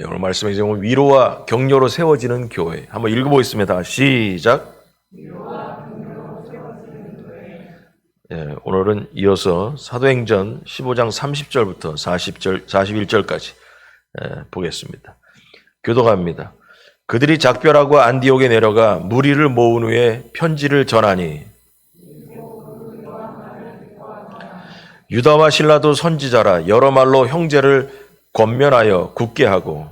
오늘 말씀의 제목은 위로와 격려로 세워지는 교회. 한번 읽어보겠습니다. 시작. 오늘은 이어서 사도행전 15장 30절부터 41절까지 보겠습니다. 교독합니다. 그들이 작별하고 안디옥에 내려가 무리를 모은 후에 편지를 전하니 유다와 실라도 선지자라 여러 말로 형제를 권면하여 굳게 하고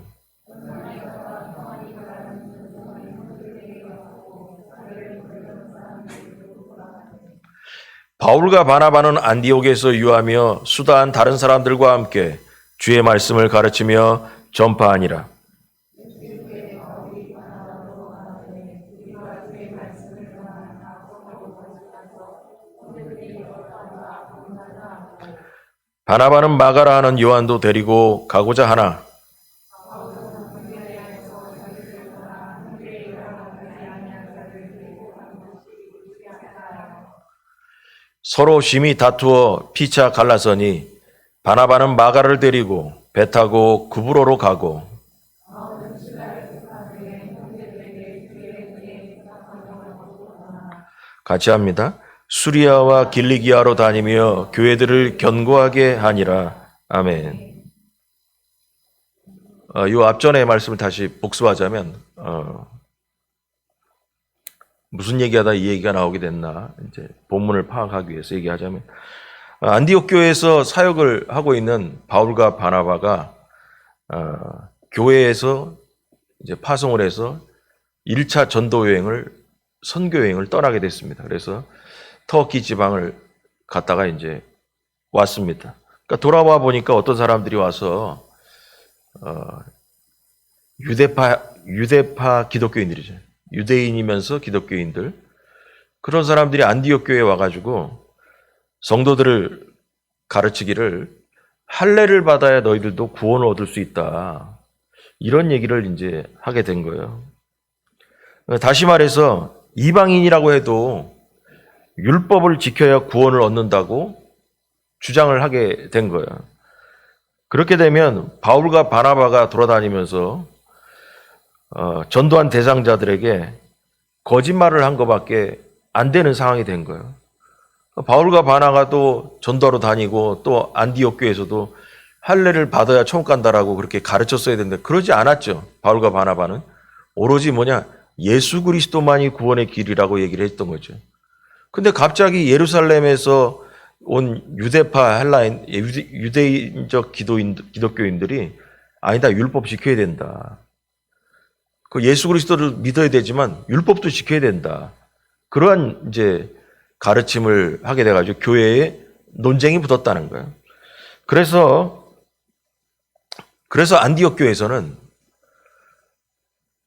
바울과 바나바는 안디옥에서 유하며 수다한 다른 사람들과 함께 주의 말씀을 가르치며 전파하니라. 바나바는 마가라 하는 요한도 데리고 가고자 하나 서로 심히 다투어 피차 갈라서니 바나바는 마가를 데리고 배 타고 구브로로 가고 같이 합니다. 수리아와 길리기아로 다니며 교회들을 견고하게 하니라. 아멘. 이 앞전의 말씀을 다시 복습하자면 무슨 얘기하다 이 얘기가 나오게 됐나 이제 본문을 파악하기 위해서 얘기하자면 안디옥 교회에서 사역을 하고 있는 바울과 바나바가 교회에서 이제 파송을 해서 1차 전도 여행을 선교 여행을 떠나게 됐습니다. 그래서 터키 지방을 갔다가 이제 왔습니다. 그러니까 돌아와 보니까 어떤 사람들이 와서 유대파 기독교인들이죠. 유대인이면서 기독교인들 그런 사람들이 안디옥 교회에 와가지고 성도들을 가르치기를 할례를 받아야 너희들도 구원을 얻을 수 있다. 이런 얘기를 이제 하게 된 거예요. 다시 말해서 이방인이라고 해도 율법을 지켜야 구원을 얻는다고 주장을 하게 된 거예요. 그렇게 되면 바울과 바나바가 돌아다니면서 전도한 대상자들에게 거짓말을 한 것밖에 안 되는 상황이 된 거예요. 바울과 바나바가 또 전도하러 다니고 또 안디옥 교회에서도 할례를 받아야 천국 간다라고 그렇게 가르쳤어야 되는데 그러지 않았죠. 바울과 바나바는 오로지 예수 그리스도만이 구원의 길이라고 얘기를 했던 거죠. 근데 갑자기 예루살렘에서 온 유대파 유대인적 기독교인들이 아니다, 율법 지켜야 된다. 그 예수 그리스도를 믿어야 되지만 율법도 지켜야 된다. 그러한 이제 가르침을 하게 돼가지고 교회에 논쟁이 붙었다는 거예요. 그래서 안디옥 교회에서는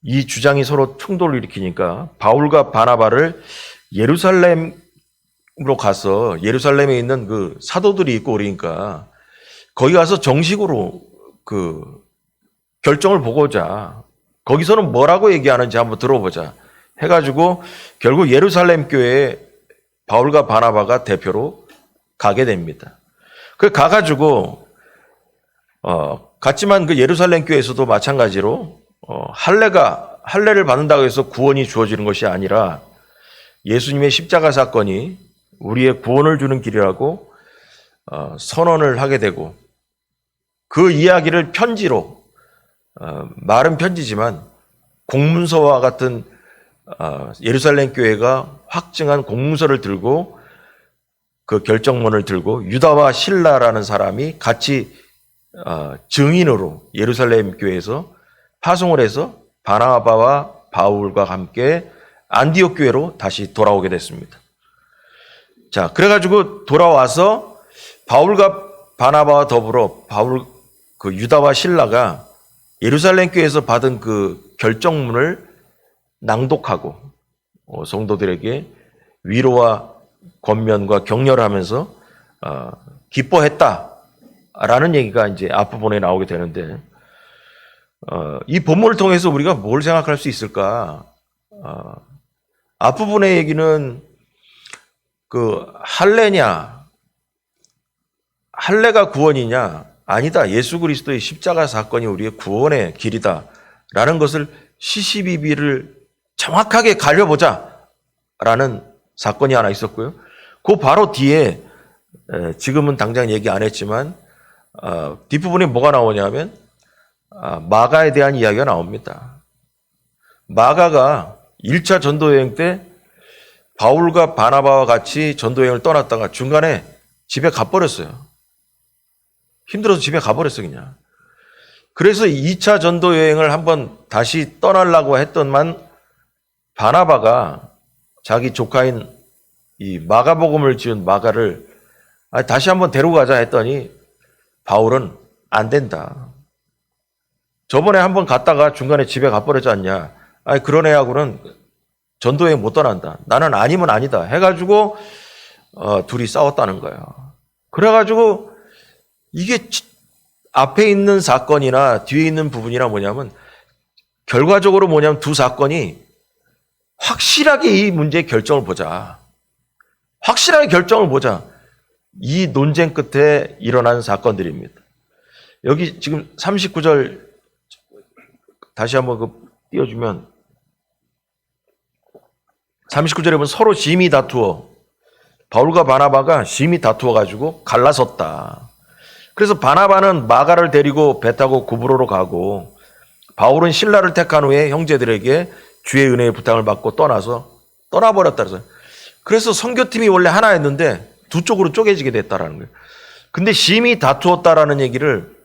이 주장이 서로 충돌을 일으키니까 바울과 바나바를 예루살렘으로 가서 예루살렘에 있는 그 사도들이 있고 그러니까 거기 가서 정식으로 그 결정을 보고자 거기서는 뭐라고 얘기하는지 한번 들어보자 해가지고 결국 예루살렘 교회에 바울과 바나바가 대표로 가게 됩니다. 그 가가지고 갔지만 그 예루살렘 교회에서도 마찬가지로 할례를 받는다고 해서 구원이 주어지는 것이 아니라 예수님의 십자가 사건이 우리의 구원을 주는 길이라고 선언을 하게 되고 그 이야기를 편지로 말은 편지지만 공문서와 같은 예루살렘 교회가 확증한 공문서를 들고 그 결정문을 들고 유다와 실라라는 사람이 같이 증인으로 예루살렘 교회에서 파송을 해서 바나바와 바울과 함께 안디옥 교회로 다시 돌아오게 됐습니다. 자, 그래가지고 돌아와서 바울과 바나바와 더불어 그 유다와 실라가 예루살렘 교회에서 받은 그 결정문을 낭독하고 성도들에게 위로와 권면과 격려를 하면서 기뻐했다라는 얘기가 이제 앞부분에 나오게 되는데 이 본문을 통해서 우리가 뭘 생각할 수 있을까? 앞부분의 얘기는 그 할례가 구원이냐 아니다. 예수 그리스도의 십자가 사건이 우리의 구원의 길이다. 라는 것을 시시비비를 정확하게 가려보자. 라는 사건이 하나 있었고요. 그 바로 뒤에 지금은 당장 얘기 안 했지만 뒷부분에 뭐가 나오냐면 마가에 대한 이야기가 나옵니다. 마가가 1차 전도여행 때 바울과 바나바와 같이 전도여행을 떠났다가 중간에 집에 가버렸어요. 힘들어서 집에 가버렸어요, 그냥. 그래서 2차 전도여행을 한번 다시 떠나려고 했던만 바나바가 자기 조카인 이 마가복음을 지은 마가를 다시 한번 데려가자 했더니 바울은 안 된다. 저번에 한번 갔다가 중간에 집에 가버렸지 않냐. 그런 애하고는 전도여행 못 떠난다. 나는 아니면 아니다. 해가지고 둘이 싸웠다는 거예요. 그래가지고 이게 앞에 있는 사건이나 뒤에 있는 부분이나 뭐냐면 결과적으로 뭐냐면 두 사건이 확실하게 이 문제의 결정을 보자. 확실하게 결정을 보자. 이 논쟁 끝에 일어난 사건들입니다. 여기 지금 39절 다시 한번 띄워주면 39절에 보면 서로 심히 다투어 바울과 바나바가 심히 다투어 가지고 갈라섰다. 그래서 바나바는 마가를 데리고 배 타고 구브로로 가고 바울은 실라를 택한 후에 형제들에게 주의 은혜의 부탁을 받고 떠나버렸다. 그래서 선교팀이 원래 하나였는데 두 쪽으로 쪼개지게 됐다라는 거예요. 근데 심히 다투었다라는 얘기를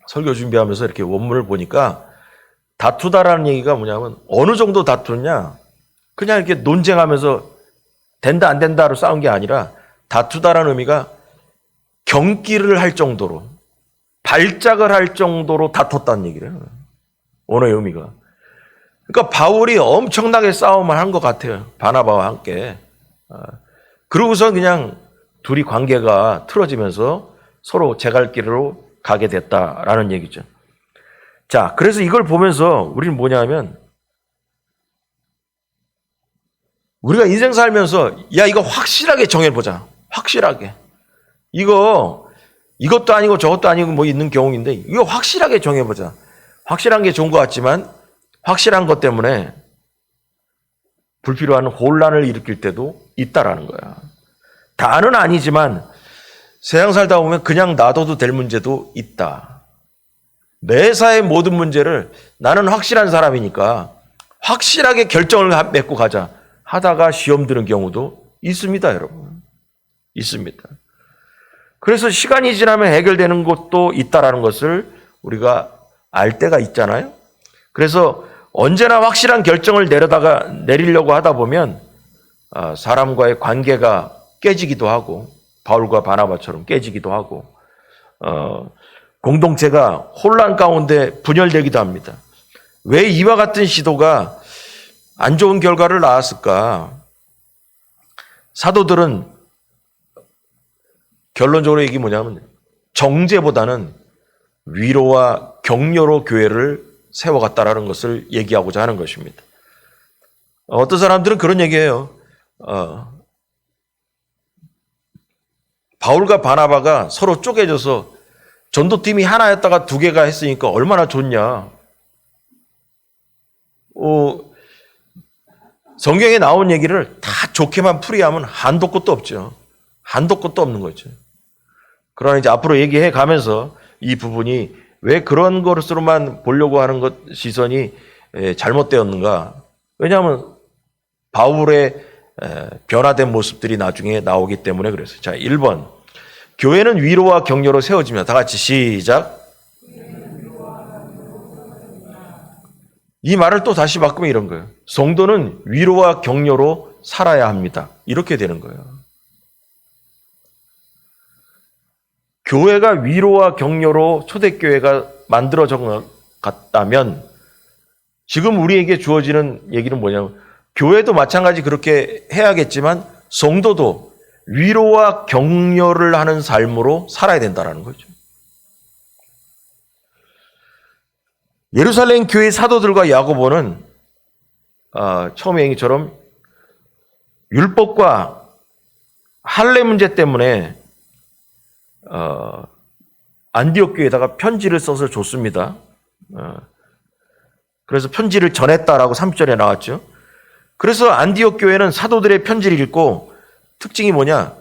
설교 준비하면서 이렇게 원문을 보니까 다투다라는 얘기가 뭐냐면 어느 정도 다투느냐 그냥 이렇게 논쟁하면서 된다 안 된다로 싸운 게 아니라 다투다라는 의미가 경기를 할 정도로 발작을 할 정도로 다퉜다는 얘기래요. 언어의 의미가. 그러니까 바울이 엄청나게 싸움을 한 것 같아요. 바나바와 함께. 그러고서 그냥 둘이 관계가 틀어지면서 서로 제 갈 길로 가게 됐다라는 얘기죠. 자, 그래서 이걸 보면서 우리는 뭐냐면 우리가 인생 살면서 이거 확실하게 정해보자. 확실하게. 이것도 아니고 저것도 아니고 뭐 있는 경우인데 이거 확실하게 정해보자. 확실한 게 좋은 것 같지만 확실한 것 때문에 불필요한 혼란을 일으킬 때도 있다라는 거야. 다는 아니지만 세상 살다 보면 그냥 놔둬도 될 문제도 있다. 매사의 모든 문제를 나는 확실한 사람이니까 확실하게 결정을 맺고 가자 하다가 시험 드는 경우도 있습니다, 여러분. 있습니다. 그래서 시간이 지나면 해결되는 것도 있다라는 것을 우리가 알 때가 있잖아요. 그래서 언제나 확실한 결정을 내리려고 하다 보면 사람과의 관계가 깨지기도 하고 바울과 바나바처럼 깨지기도 하고 공동체가 혼란 가운데 분열되기도 합니다. 왜 이와 같은 시도가 안 좋은 결과를 낳았을까? 사도들은 결론적으로 얘기 뭐냐면 정죄보다는 위로와 격려로 교회를 세워갔다라는 것을 얘기하고자 하는 것입니다. 어떤 사람들은 그런 얘기해요. 바울과 바나바가 서로 쪼개져서 전도팀이 하나였다가 두 개가 했으니까 얼마나 좋냐. 성경에 나온 얘기를 다 좋게만 풀이하면 한도 끝도 없죠. 한도 끝도 없는 거죠. 그러나 이제 앞으로 얘기해 가면서 이 부분이 왜 그런 것으로만 보려고 하는 것 시선이 잘못되었는가? 왜냐하면 바울의 변화된 모습들이 나중에 나오기 때문에 그랬어요. 자, 1번. 교회는 위로와 격려로 세워집니다. 다 같이 시작. 이 말을 또 다시 바꾸면 이런 거예요. 성도는 위로와 격려로 살아야 합니다. 이렇게 되는 거예요. 교회가 위로와 격려로 초대교회가 만들어져 갔다면 지금 우리에게 주어지는 얘기는 뭐냐면 교회도 마찬가지 그렇게 해야겠지만 성도도 위로와 격려를 하는 삶으로 살아야 된다는 거죠. 예루살렘 교회 사도들과 야고보는 처음에 얘기처럼 율법과 할례 문제 때문에 안디옥 교회에다가 편지를 써서 줬습니다. 그래서 편지를 전했다라고 30절에 나왔죠. 그래서 안디옥 교회는 사도들의 편지를 읽고 특징이 뭐냐?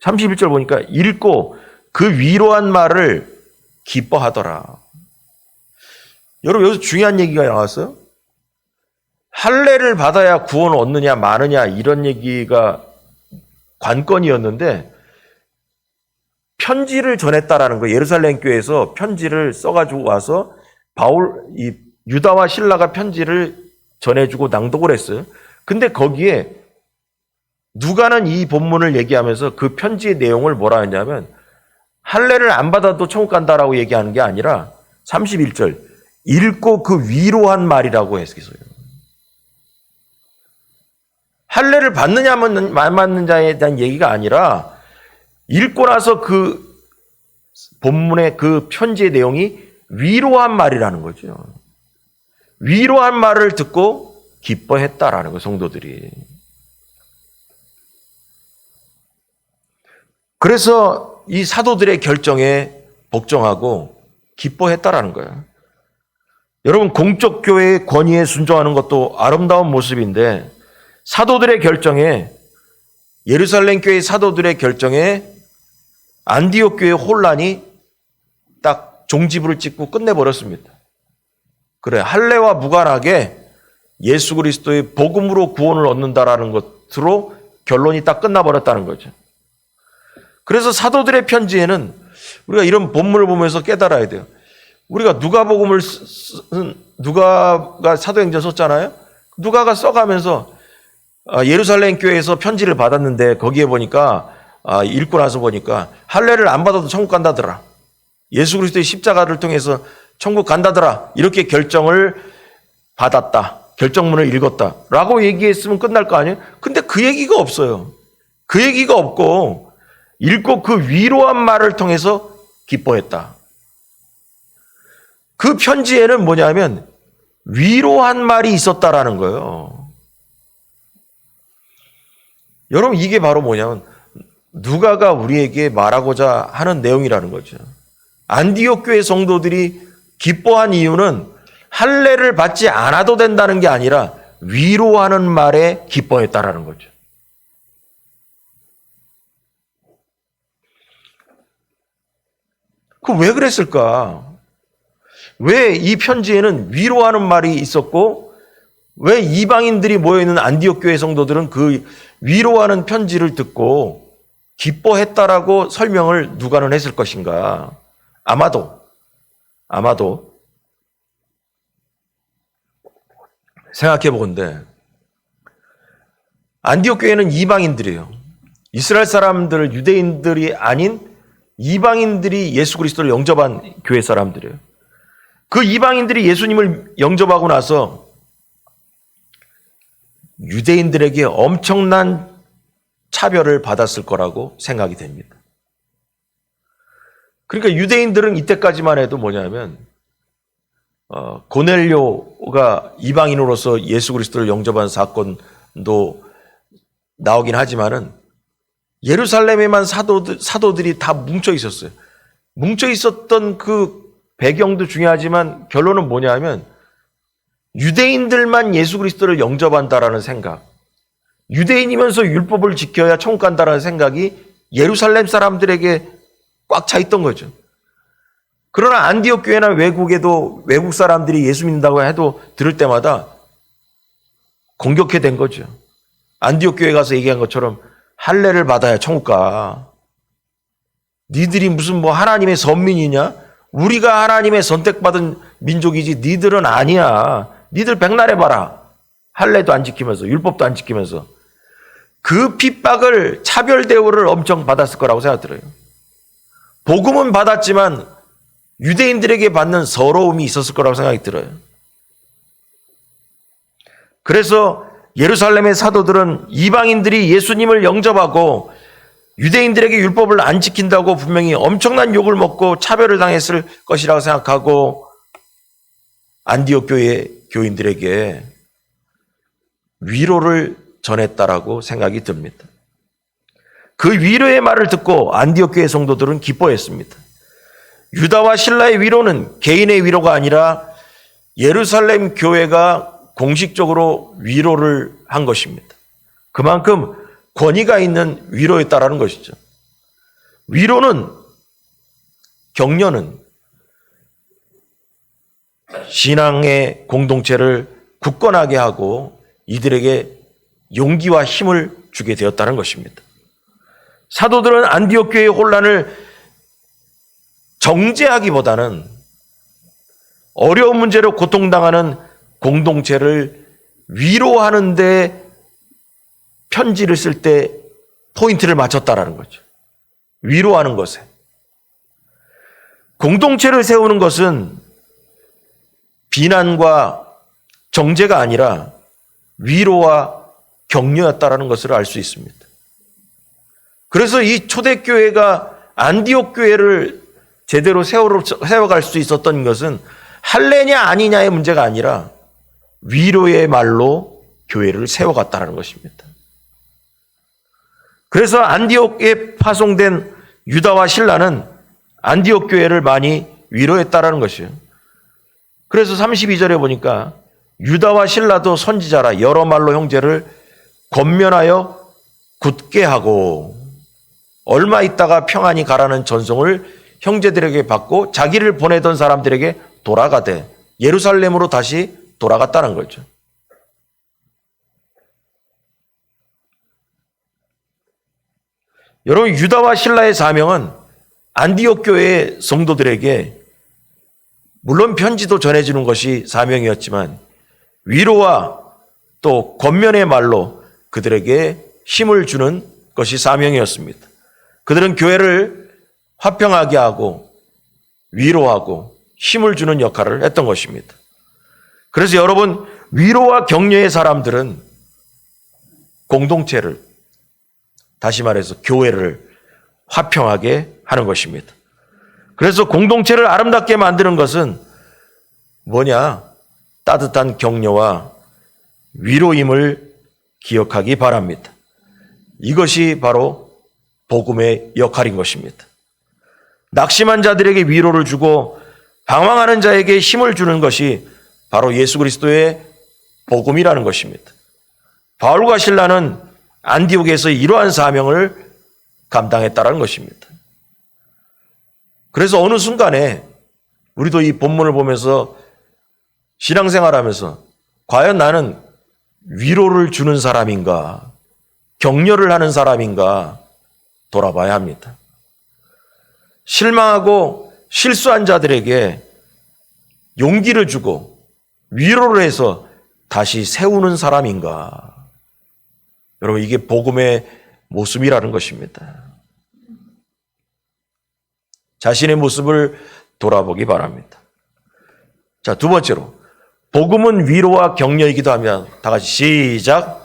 31절 보니까 읽고 그 위로한 말을 기뻐하더라. 여러분 여기서 중요한 얘기가 나왔어요. 할례를 받아야 구원을 얻느냐 마느냐 이런 얘기가 관건이었는데 편지를 전했다라는 거, 예루살렘 교회에서 편지를 써가지고 와서 유다와 실라가 편지를 전해주고 낭독을 했어요. 근데 거기에 누가는 이 본문을 얘기하면서 그 편지의 내용을 뭐라 했냐면 할례를 안 받아도 천국 간다라고 얘기하는 게 아니라 31절 읽고 그 위로한 말이라고 했어요. 할례를 받느냐 안 받느냐에 대한 얘기가 아니라 읽고 나서 그 본문의 그 편지의 내용이 위로한 말이라는 거죠. 위로한 말을 듣고 기뻐했다라는 거예요, 성도들이. 그래서 이 사도들의 결정에 복종하고 기뻐했다라는 거예요. 여러분, 공적 교회의 권위에 순종하는 것도 아름다운 모습인데 사도들의 결정에, 예루살렘 교회 사도들의 결정에 안디옥 교회의 혼란이 딱 종지부를 찍고 끝내버렸습니다. 그래, 할례와 무관하게 예수 그리스도의 복음으로 구원을 얻는다라는 것으로 결론이 딱 끝나버렸다는 거죠. 그래서 사도들의 편지에는 우리가 이런 본문을 보면서 깨달아야 돼요. 우리가 누가복음을 누가가 사도행전 썼잖아요. 누가가 써가면서 예루살렘 교회에서 편지를 받았는데 거기에 보니까 읽고 나서 보니까 할례를 안 받아도 천국 간다더라. 예수 그리스도의 십자가를 통해서 천국 간다더라. 이렇게 결정을 받았다. 결정문을 읽었다. 라고 얘기했으면 끝날 거 아니에요? 근데 그 얘기가 없어요. 그 얘기가 없고 읽고 그 위로한 말을 통해서 기뻐했다. 그 편지에는 뭐냐면 위로한 말이 있었다라는 거예요. 여러분, 이게 바로 뭐냐면 누가가 우리에게 말하고자 하는 내용이라는 거죠. 안디옥 교회 성도들이 기뻐한 이유는 할례를 받지 않아도 된다는 게 아니라 위로하는 말에 기뻐했다라는 거죠. 그 왜 그랬을까? 왜 이 편지에는 위로하는 말이 있었고 왜 이방인들이 모여있는 안디옥 교회 성도들은 그 위로하는 편지를 듣고 기뻐했다라고 설명을 누가는 했을 것인가? 아마도 생각해 보건대 안디옥 교회는 이방인들이에요. 이스라엘 사람들, 유대인들이 아닌 이방인들이 예수 그리스도를 영접한 교회 사람들이에요. 그 이방인들이 예수님을 영접하고 나서 유대인들에게 엄청난 차별을 받았을 거라고 생각이 됩니다. 그러니까 유대인들은 이때까지만 해도 뭐냐면 고넬료가 이방인으로서 예수 그리스도를 영접한 사건도 나오긴 하지만은 예루살렘에만 사도들이 다 뭉쳐 있었어요. 뭉쳐 있었던 그 배경도 중요하지만 결론은 뭐냐면 유대인들만 예수 그리스도를 영접한다라는 생각, 유대인이면서 율법을 지켜야 천국 간다라는 생각이 예루살렘 사람들에게 꽉 차 있던 거죠. 그러나 안디옥 교회나 외국에도 외국 사람들이 예수 믿는다고 해도 들을 때마다 공격해 된 거죠. 안디옥 교회 가서 얘기한 것처럼 할례를 받아야 천국 가. 니들이 무슨 뭐 하나님의 선민이냐? 우리가 하나님의 선택받은 민족이지 니들은 아니야. 니들 백날 해봐라. 할례도 안 지키면서 율법도 안 지키면서. 그 핍박을, 차별 대우를 엄청 받았을 거라고 생각 들어요. 복음은 받았지만 유대인들에게 받는 서러움이 있었을 거라고 생각이 들어요. 그래서 예루살렘의 사도들은 이방인들이 예수님을 영접하고 유대인들에게 율법을 안 지킨다고 분명히 엄청난 욕을 먹고 차별을 당했을 것이라고 생각하고 안디옥 교회 교인들에게 위로를 전했다라고 생각이 듭니다. 그 위로의 말을 듣고 안디옥 교회 성도들은 기뻐했습니다. 유다와 실라의 위로는 개인의 위로가 아니라 예루살렘 교회가 공식적으로 위로를 한 것입니다. 그만큼 권위가 있는 위로였다라는 것이죠. 위로는, 격려는 신앙의 공동체를 굳건하게 하고 이들에게 용기와 힘을 주게 되었다는 것입니다. 사도들은 안디옥 교회의 혼란을 정죄하기보다는 어려운 문제로 고통당하는 공동체를 위로하는 데 편지를 쓸 때 포인트를 맞췄다라는 거죠. 위로하는 것에. 공동체를 세우는 것은 비난과 정죄가 아니라 위로와 격려였다라는 것을 알 수 있습니다. 그래서 이 초대교회가 안디옥 교회를 제대로 세워갈 수 있었던 것은 할례냐 아니냐의 문제가 아니라 위로의 말로 교회를 세워갔다는 것입니다. 그래서 안디옥에 파송된 유다와 실라는 안디옥 교회를 많이 위로했다라는 것이에요. 그래서 32절에 보니까 유다와 실라도 선지자라 여러 말로 형제를 권면하여 굳게 하고 얼마 있다가 평안히 가라는 전송을 형제들에게 받고 자기를 보내던 사람들에게 돌아가되 예루살렘으로 다시 돌아갔다는 거죠. 여러분, 유다와 실라의 사명은 안디옥 교회의 성도들에게 물론 편지도 전해주는 것이 사명이었지만 위로와 또 권면의 말로 그들에게 힘을 주는 것이 사명이었습니다. 그들은 교회를 화평하게 하고 위로하고 힘을 주는 역할을 했던 것입니다. 그래서 여러분, 위로와 격려의 사람들은 공동체를, 다시 말해서 교회를 화평하게 하는 것입니다. 그래서 공동체를 아름답게 만드는 것은 뭐냐? 따뜻한 격려와 위로임을 기억하기 바랍니다. 이것이 바로 복음의 역할인 것입니다. 낙심한 자들에게 위로를 주고 방황하는 자에게 힘을 주는 것이 바로 예수 그리스도의 복음이라는 것입니다. 바울과 실라는 안디옥에서 이러한 사명을 감당했다는 것입니다. 그래서 어느 순간에 우리도 이 본문을 보면서 신앙생활하면서 과연 나는 위로를 주는 사람인가, 격려를 하는 사람인가 돌아봐야 합니다. 실망하고 실수한 자들에게 용기를 주고 위로를 해서 다시 세우는 사람인가. 여러분, 이게 복음의 모습이라는 것입니다. 자신의 모습을 돌아보기 바랍니다. 자, 두 번째로 복음은 위로와 격려이기도 하면 다 같이 시작.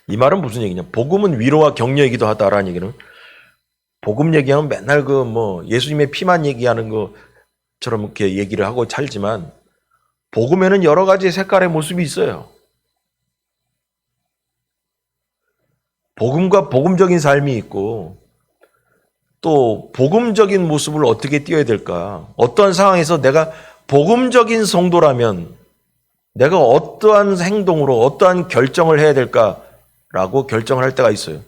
이 말은 무슨 얘기냐? 복음은 위로와 격려이기도 하다라는 얘기는 복음 얘기하면 맨날 예수님의 피만 얘기하는 것처럼 이렇게 얘기를 하고 살지만 복음에는 여러 가지 색깔의 모습이 있어요. 복음과 복음적인 삶이 있고 또 복음적인 모습을 어떻게 띄어야 될까? 어떠한 상황에서 내가 복음적인 성도라면 내가 어떠한 행동으로 어떠한 결정을 해야 될까라고 결정을 할 때가 있어요.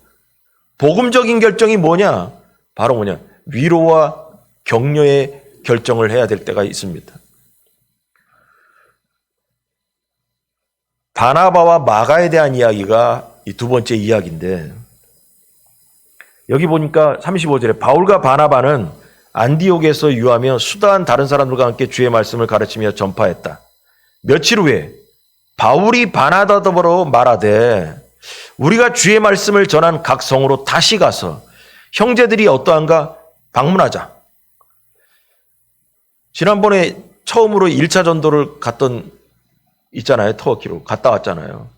복음적인 결정이 뭐냐? 바로 뭐냐? 위로와 격려의 결정을 해야 될 때가 있습니다. 바나바와 마가에 대한 이야기가 이 두 번째 이야기인데 여기 보니까 35절에 바울과 바나바는 안디옥에서 유하며 수다한 다른 사람들과 함께 주의 말씀을 가르치며 전파했다. 며칠 후에 바울이 바나바더러 말하되 우리가 주의 말씀을 전한 각 성으로 다시 가서 형제들이 어떠한가 방문하자. 지난번에 처음으로 1차 전도를 있잖아요. 터키로 갔다 왔잖아요.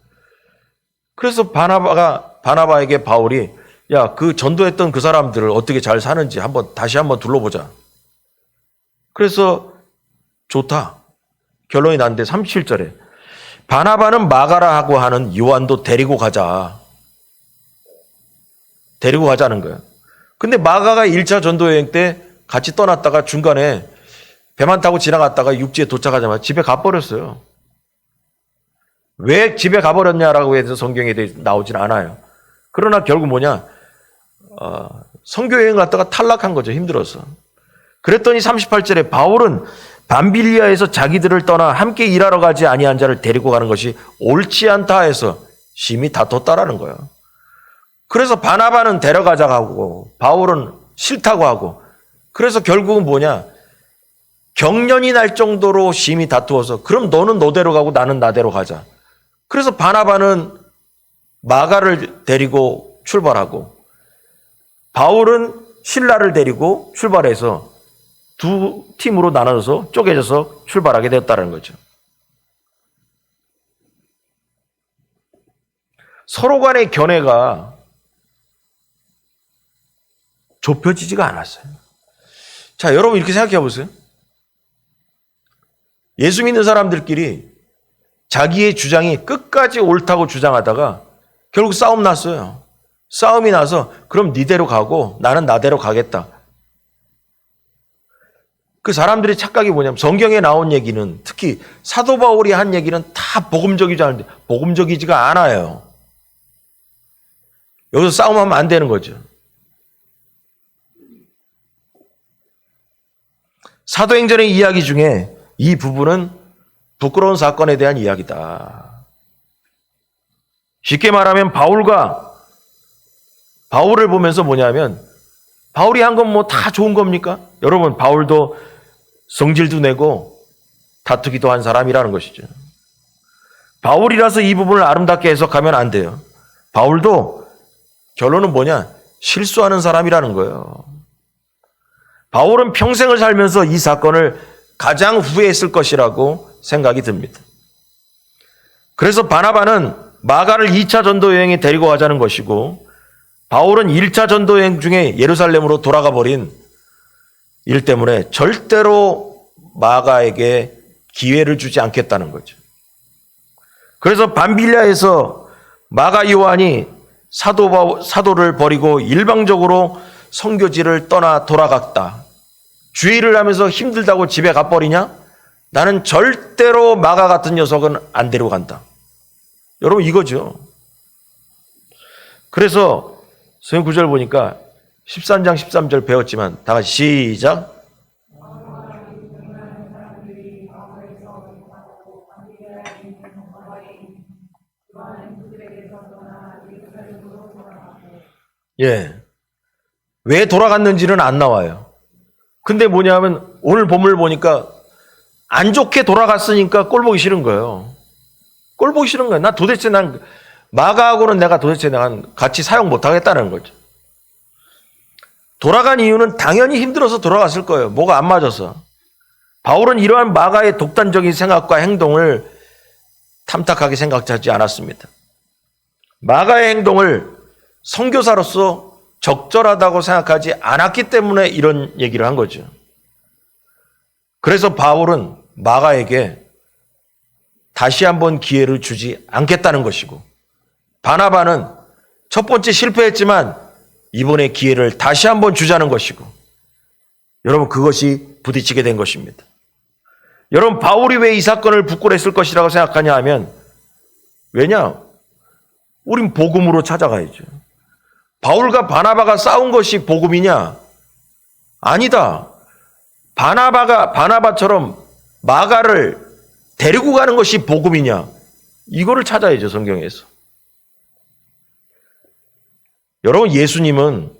그래서 바나바에게 바울이 야, 그 전도했던 그 사람들을 어떻게 잘 사는지 다시 한번 둘러보자. 그래서 좋다. 결론이 났는데 37절에 바나바는 마가라 하고 하는 요한도 데리고 가자. 데리고 가자는 거예요. 근데 마가가 1차 전도 여행 때 같이 떠났다가 중간에 배만 타고 지나갔다가 육지에 도착하자마자 집에 가버렸어요. 왜 집에 가버렸냐라고 해서 성경에 나오진 않아요. 그러나 결국 뭐냐? 선교 여행 갔다가 탈락한 거죠. 힘들어서. 그랬더니 38절에 바울은 밤빌리아에서 자기들을 떠나 함께 일하러 가지 아니한 자를 데리고 가는 것이 옳지 않다 해서 심히 다퉜다라는 거예요. 그래서 바나바는 데려가자고 하고 바울은 싫다고 하고, 그래서 결국은 뭐냐? 경련이 날 정도로 심히 다투어서 그럼 너는 너대로 가고 나는 나대로 가자. 그래서 바나바는 마가를 데리고 출발하고 바울은 실라를 데리고 출발해서 두 팀으로 나눠서 쪼개져서 출발하게 되었다는 거죠. 서로 간의 견해가 좁혀지지가 않았어요. 자, 여러분 이렇게 생각해 보세요. 예수 믿는 사람들끼리 자기의 주장이 끝까지 옳다고 주장하다가 결국 싸움 났어요. 싸움이 나서 그럼 니대로 가고 나는 나대로 가겠다. 그 사람들의 착각이 뭐냐면 성경에 나온 얘기는, 특히 사도 바울이 한 얘기는 다 복음적이지 않은데 복음적이지가 않아요. 여기서 싸움하면 안 되는 거죠. 사도행전의 이야기 중에 이 부분은 부끄러운 사건에 대한 이야기다. 쉽게 말하면 바울을 보면서 뭐냐면 바울이 한 건 뭐 다 좋은 겁니까? 여러분, 바울도 성질도 내고 다투기도 한 사람이라는 것이죠. 바울이라서 이 부분을 아름답게 해석하면 안 돼요. 바울도 결론은 뭐냐? 실수하는 사람이라는 거예요. 바울은 평생을 살면서 이 사건을 가장 후회했을 것이라고 생각이 듭니다. 그래서 바나바는 마가를 2차 전도 여행에 데리고 가자는 것이고 바울은 1차 전도 여행 중에 예루살렘으로 돌아가 버린 일 때문에 절대로 마가에게 기회를 주지 않겠다는 거죠. 그래서 밤빌리아에서 마가 요한이 사도를 버리고 일방적으로 선교지를 떠나 돌아갔다. 주의를 하면서 힘들다고 집에 가버리냐? 나는 절대로 마가 같은 녀석은 안 데리고 간다. 여러분, 이거죠. 그래서 성경 9절 보니까 13장 13절 배웠지만 다 같이 시작. 예. 왜 돌아갔는지는 안 나와요. 근데 뭐냐면 오늘 본문을 보니까 안 좋게 돌아갔으니까 꼴 보기 싫은 거예요. 꼴 보기 싫은 거예요. 난 마가하고는 내가 같이 사용 못 하겠다는 거죠. 돌아간 이유는 당연히 힘들어서 돌아갔을 거예요. 뭐가 안 맞아서. 바울은 이러한 마가의 독단적인 생각과 행동을 탐탁하게 생각하지 않았습니다. 마가의 행동을 선교사로서 적절하다고 생각하지 않았기 때문에 이런 얘기를 한 거죠. 그래서 바울은 마가에게 다시 한번 기회를 주지 않겠다는 것이고, 바나바는 첫 번째 실패했지만 이번에 기회를 다시 한번 주자는 것이고, 여러분, 그것이 부딪히게 된 것입니다. 여러분, 바울이 왜 이 사건을 부끄러웠을 것이라고 생각하냐 하면, 왜냐? 우린 복음으로 찾아가야죠. 바울과 바나바가 싸운 것이 복음이냐? 아니다. 바나바처럼 마가를 데리고 가는 것이 복음이냐? 이거를 찾아야죠, 성경에서. 여러분, 예수님은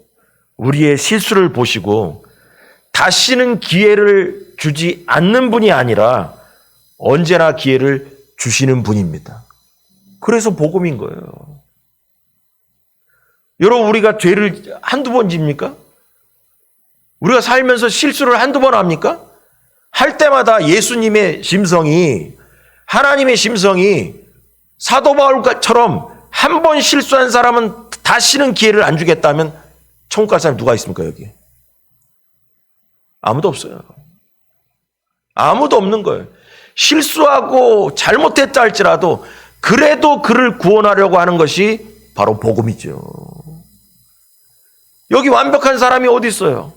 우리의 실수를 보시고 다시는 기회를 주지 않는 분이 아니라 언제나 기회를 주시는 분입니다. 그래서 복음인 거예요. 여러분, 우리가 죄를 한두 번 집니까? 우리가 살면서 실수를 한두 번 합니까? 할 때마다 예수님의 심성이, 하나님의 심성이 사도 바울처럼 한 번 실수한 사람은 다시는 기회를 안 주겠다면 천국 갈 사람이 누가 있습니까, 여기? 아무도 없어요. 아무도 없는 거예요. 실수하고 잘못했다 할지라도 그래도 그를 구원하려고 하는 것이 바로 복음이죠. 여기 완벽한 사람이 어디 있어요?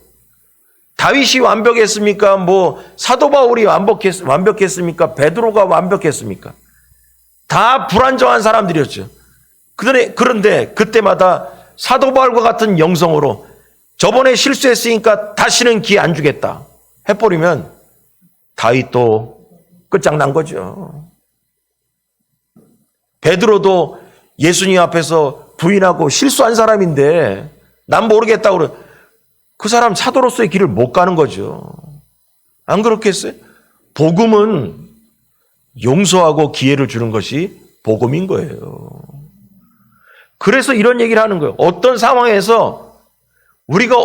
다윗이 완벽했습니까? 뭐 사도 바울이 완벽했습니까? 베드로가 완벽했습니까? 다 불안정한 사람들이었죠. 그런데 그때마다 사도 바울과 같은 영성으로 저번에 실수했으니까 다시는 기회 안 주겠다 해버리면 다윗도 끝장난 거죠. 베드로도 예수님 앞에서 부인하고 실수한 사람인데 난 모르겠다고 그러 그 사람 사도로서의 길을 못 가는 거죠. 안 그렇겠어요? 복음은 용서하고 기회를 주는 것이 복음인 거예요. 그래서 이런 얘기를 하는 거예요. 어떤 상황에서 우리가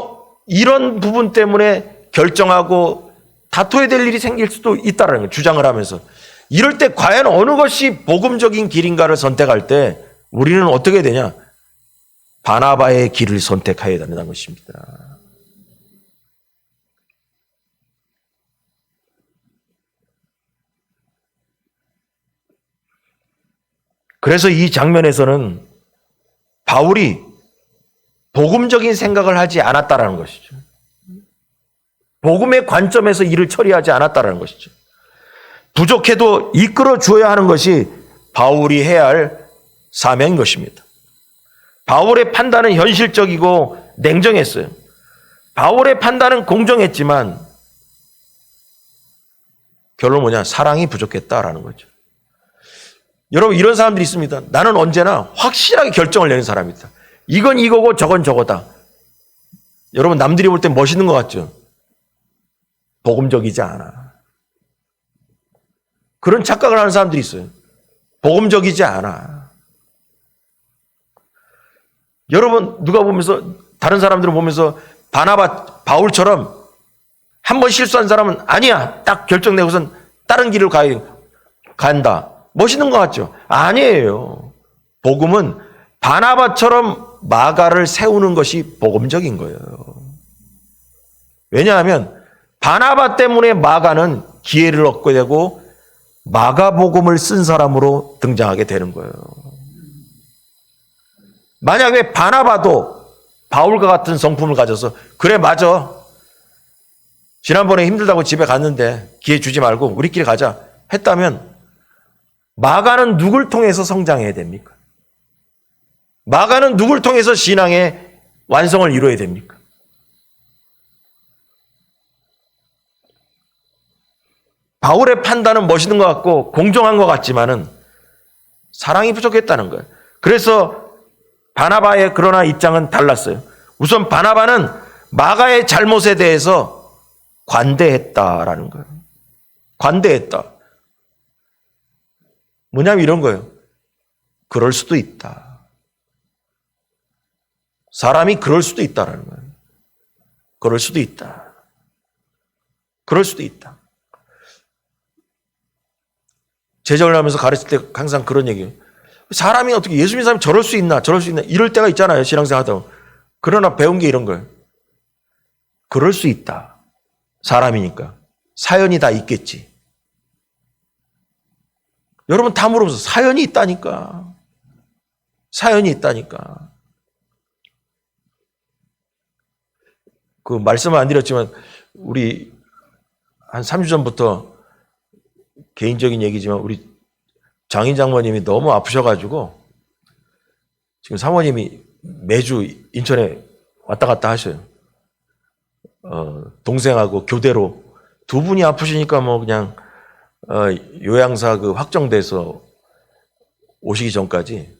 이런 부분 때문에 결정하고 다퉈야 될 일이 생길 수도 있다는 거예요. 주장을 하면서. 이럴 때 과연 어느 것이 복음적인 길인가를 선택할 때 우리는 어떻게 되냐? 바나바의 길을 선택해야 된다는 것입니다. 그래서 이 장면에서는 바울이 복음적인 생각을 하지 않았다라는 것이죠. 복음의 관점에서 일을 처리하지 않았다라는 것이죠. 부족해도 이끌어 주어야 하는 것이 바울이 해야 할 사명인 것입니다. 바울의 판단은 현실적이고 냉정했어요. 바울의 판단은 공정했지만 결론은 뭐냐? 사랑이 부족했다라는 거죠. 여러분 이런 사람들이 있습니다. 나는 언제나 확실하게 결정을 내는 사람이다. 이건 이거고 저건 저거다. 여러분 남들이 볼 때 멋있는 것 같죠? 복음적이지 않아. 그런 착각을 하는 사람들이 있어요. 복음적이지 않아. 여러분 누가 보면서 다른 사람들을 보면서 바울처럼 한 번 실수한 사람은 아니야. 딱 결정내고선 다른 길을 간다. 멋있는 것 같죠? 아니에요. 복음은 바나바처럼 마가를 세우는 것이 복음적인 거예요. 왜냐하면 바나바 때문에 마가는 기회를 얻게 되고 마가복음을 쓴 사람으로 등장하게 되는 거예요. 만약에 바나바도 바울과 같은 성품을 가져서 그래 맞아. 지난번에 힘들다고 집에 갔는데 기회 주지 말고 우리끼리 가자 했다면 마가는 누굴 통해서 성장해야 됩니까? 마가는 누굴 통해서 신앙의 완성을 이루어야 됩니까? 바울의 판단은 멋있는 것 같고 공정한 것 같지만은 사랑이 부족했다는 거예요. 그래서 바나바의 그러나 입장은 달랐어요. 우선 바나바는 마가의 잘못에 대해서 관대했다라는 거예요. 관대했다. 뭐냐면 이런 거예요. 그럴 수도 있다. 사람이 그럴 수도 있다라는 거예요. 그럴 수도 있다. 그럴 수도 있다. 제자를 하면서 가르칠 때 항상 그런 얘기예요. 사람이 어떻게 예수 믿는 사람이 저럴 수 있나 저럴 수 있나 이럴 때가 있잖아요. 신앙생활 하다 보면. 그러나 배운 게 이런 거예요. 그럴 수 있다. 사람이니까. 사연이 다 있겠지. 여러분 다 물어보세요. 사연이 있다니까. 사연이 있다니까. 그 말씀은 안 드렸지만 우리 한 3주 전부터 개인적인 얘기지만 우리 장인 장모님이 너무 아프셔가지고 지금 사모님이 매주 인천에 왔다 갔다 하셔요. 동생하고 교대로 두 분이 아프시니까 뭐 그냥 요양사 그 확정돼서 오시기 전까지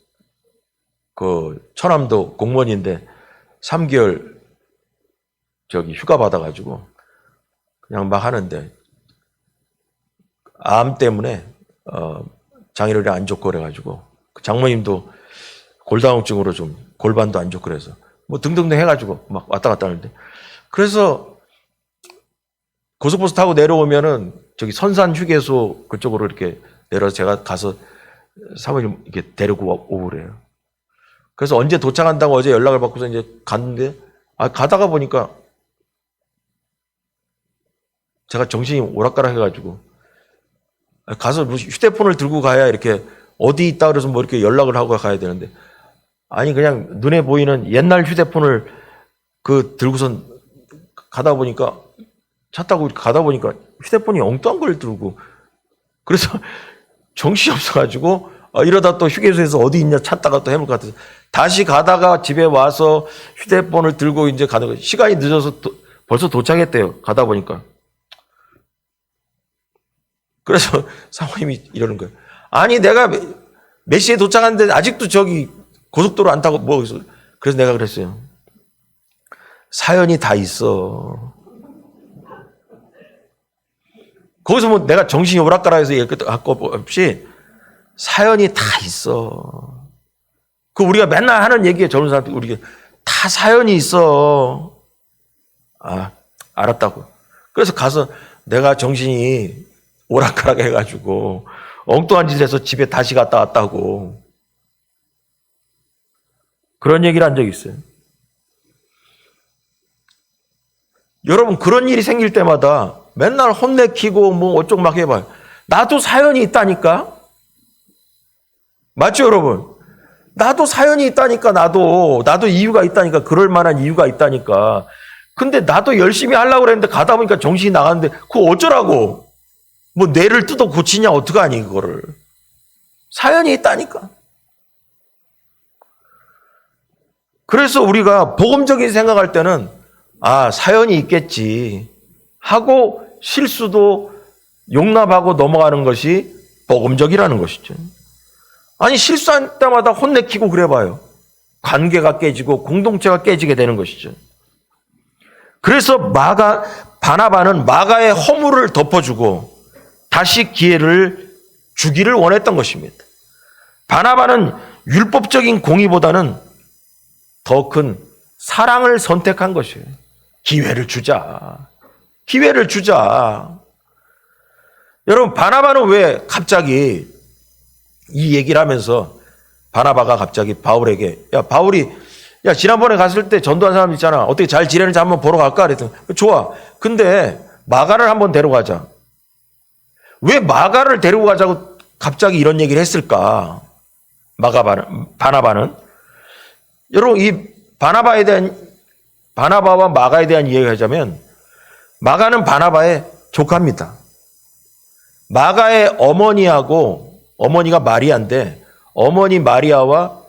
그 처남도 공무원인데 3개월 저기 휴가 받아가지고 그냥 막 하는데 암 때문에 장애력이 안 좋고 그래가지고 장모님도 골다공증으로 좀 골반도 안 좋고 그래서 뭐 등등등 해가지고 막 왔다 갔다 하는데 그래서 고속버스 타고 내려오면은 저기 선산 휴게소 그쪽으로 이렇게 내려서 제가 가서 사모님 이렇게 데리고 오고 그래요. 그래서 언제 도착한다고 어제 연락을 받고서 이제 갔는데 가다가 보니까 제가 정신이 오락가락 해가지고 가서 휴대폰을 들고 가야 이렇게 어디 있다 그래서 뭐 이렇게 연락을 하고 가야 되는데 아니 그냥 눈에 보이는 옛날 휴대폰을 그 들고선 가다 보니까 차 타고 가다 보니까 휴대폰이 엉뚱한 걸 들고 그래서 정신이 없어가지고 이러다 또 휴게소에서 어디 있냐 찾다가 또 해물 것 같아서 다시 가다가 집에 와서 휴대폰을 들고 이제 가는 거 시간이 늦어서 벌써 도착했대요. 가다 보니까. 그래서 사모님이 이러는 거예요. 아니 내가 몇 시에 도착하는데 아직도 저기 고속도로 안 타고 뭐 그래서 내가 그랬어요. 사연이 다 있어. 거기서 뭐 내가 정신이 오락가락해서 얘기할 것도 없이 사연이 다 있어. 그 우리가 맨날 하는 얘기에 젊은 사람들 우리가 다 사연이 있어. 아, 알았다고. 그래서 가서 내가 정신이 오락가락 해가지고 엉뚱한 짓 해서 집에 다시 갔다 왔다고. 그런 얘기를 한 적이 있어요. 여러분 그런 일이 생길 때마다 맨날 혼내키고 뭐 어쩌고 막 해봐요. 나도 사연이 있다니까. 맞죠 여러분? 나도 사연이 있다니까. 나도 이유가 있다니까. 그럴 만한 이유가 있다니까. 근데 나도 열심히 하려고 그랬는데 가다 보니까 정신이 나갔는데 그거 어쩌라고. 뭐 뇌를 뜯어 고치냐 어떡하니 그거를. 사연이 있다니까. 그래서 우리가 복음적인 생각할 때는 사연이 있겠지 하고 실수도 용납하고 넘어가는 것이 복음적이라는 것이죠. 아니 실수할 때마다 혼내키고 그래봐요. 관계가 깨지고 공동체가 깨지게 되는 것이죠. 그래서 바나바는 마가의 허물을 덮어주고 다시 기회를 주기를 원했던 것입니다. 바나바는 율법적인 공의보다는 더 큰 사랑을 선택한 것이에요. 기회를 주자. 기회를 주자. 여러분 바나바는 왜 갑자기 이 얘기를 하면서 바나바가 갑자기 바울에게 바울이 지난번에 갔을 때 전도한 사람 있잖아. 어떻게 잘 지내는지 한번 보러 갈까? 그랬더니 좋아. 근데 마가를 한번 데려가자. 왜 마가를 데리고 가자고 갑자기 이런 얘기를 했을까? 바나바는 여러분 이 바나바와 마가에 대한 이야기를 하자면 마가는 바나바의 조카입니다. 마가의 어머니가 마리아인데 어머니 마리아와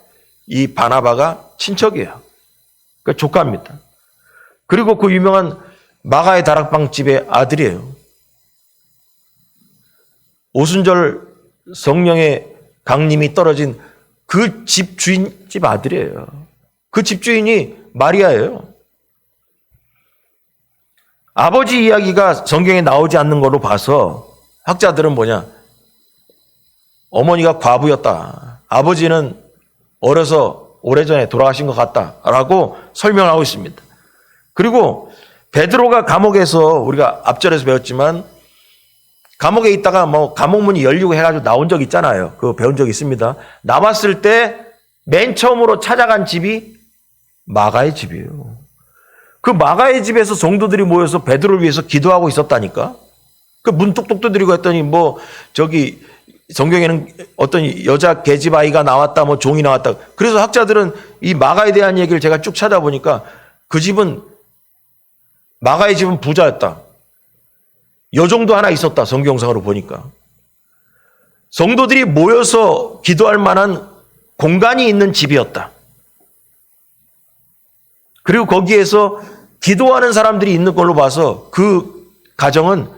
이 바나바가 친척이에요. 그러니까 조카입니다. 그리고 그 유명한 마가의 다락방집의 아들이에요. 오순절 성령의 강림이 떨어진 그 집 아들이에요. 그 집주인이 마리아예요. 아버지 이야기가 성경에 나오지 않는 걸로 봐서 학자들은 어머니가 과부였다. 아버지는 어려서 오래전에 돌아가신 것 같다라고 설명하고 있습니다. 그리고 베드로가 감옥에서 우리가 앞절에서 배웠지만 감옥에 있다가 감옥문이 열리고 해가지고 나온 적 있잖아요. 그거 배운 적 있습니다. 나왔을 때 맨 처음으로 찾아간 집이 마가의 집이에요. 그 마가의 집에서 성도들이 모여서 베드로를 위해서 기도하고 있었다니까. 그 문 똑똑 두드리고 했더니 성경에는 어떤 여자 계집 아이가 나왔다, 종이 나왔다. 그래서 학자들은 이 마가에 대한 얘기를 제가 쭉 찾아보니까 마가의 집은 부자였다. 여종도 하나 있었다. 성경상으로 보니까. 성도들이 모여서 기도할 만한 공간이 있는 집이었다. 그리고 거기에서 기도하는 사람들이 있는 걸로 봐서 그 가정은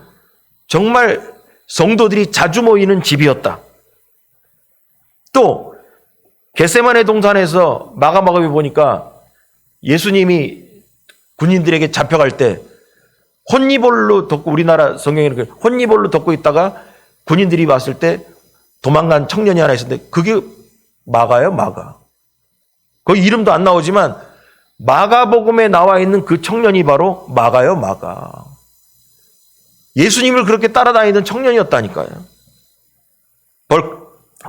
정말 성도들이 자주 모이는 집이었다. 또 겟세마네 동산에서 마가복음에 보니까 예수님이 군인들에게 잡혀갈 때 혼니볼로 덮고 우리나라 성경에는 혼니볼로 덮고 있다가 군인들이 왔을 때 도망간 청년이 하나 있었는데 그게 마가예요. 마가. 거기 이름도 안 나오지만 마가복음에 나와 있는 그 청년이 바로 마가요. 마가. 예수님을 그렇게 따라다니던 청년이었다니까요.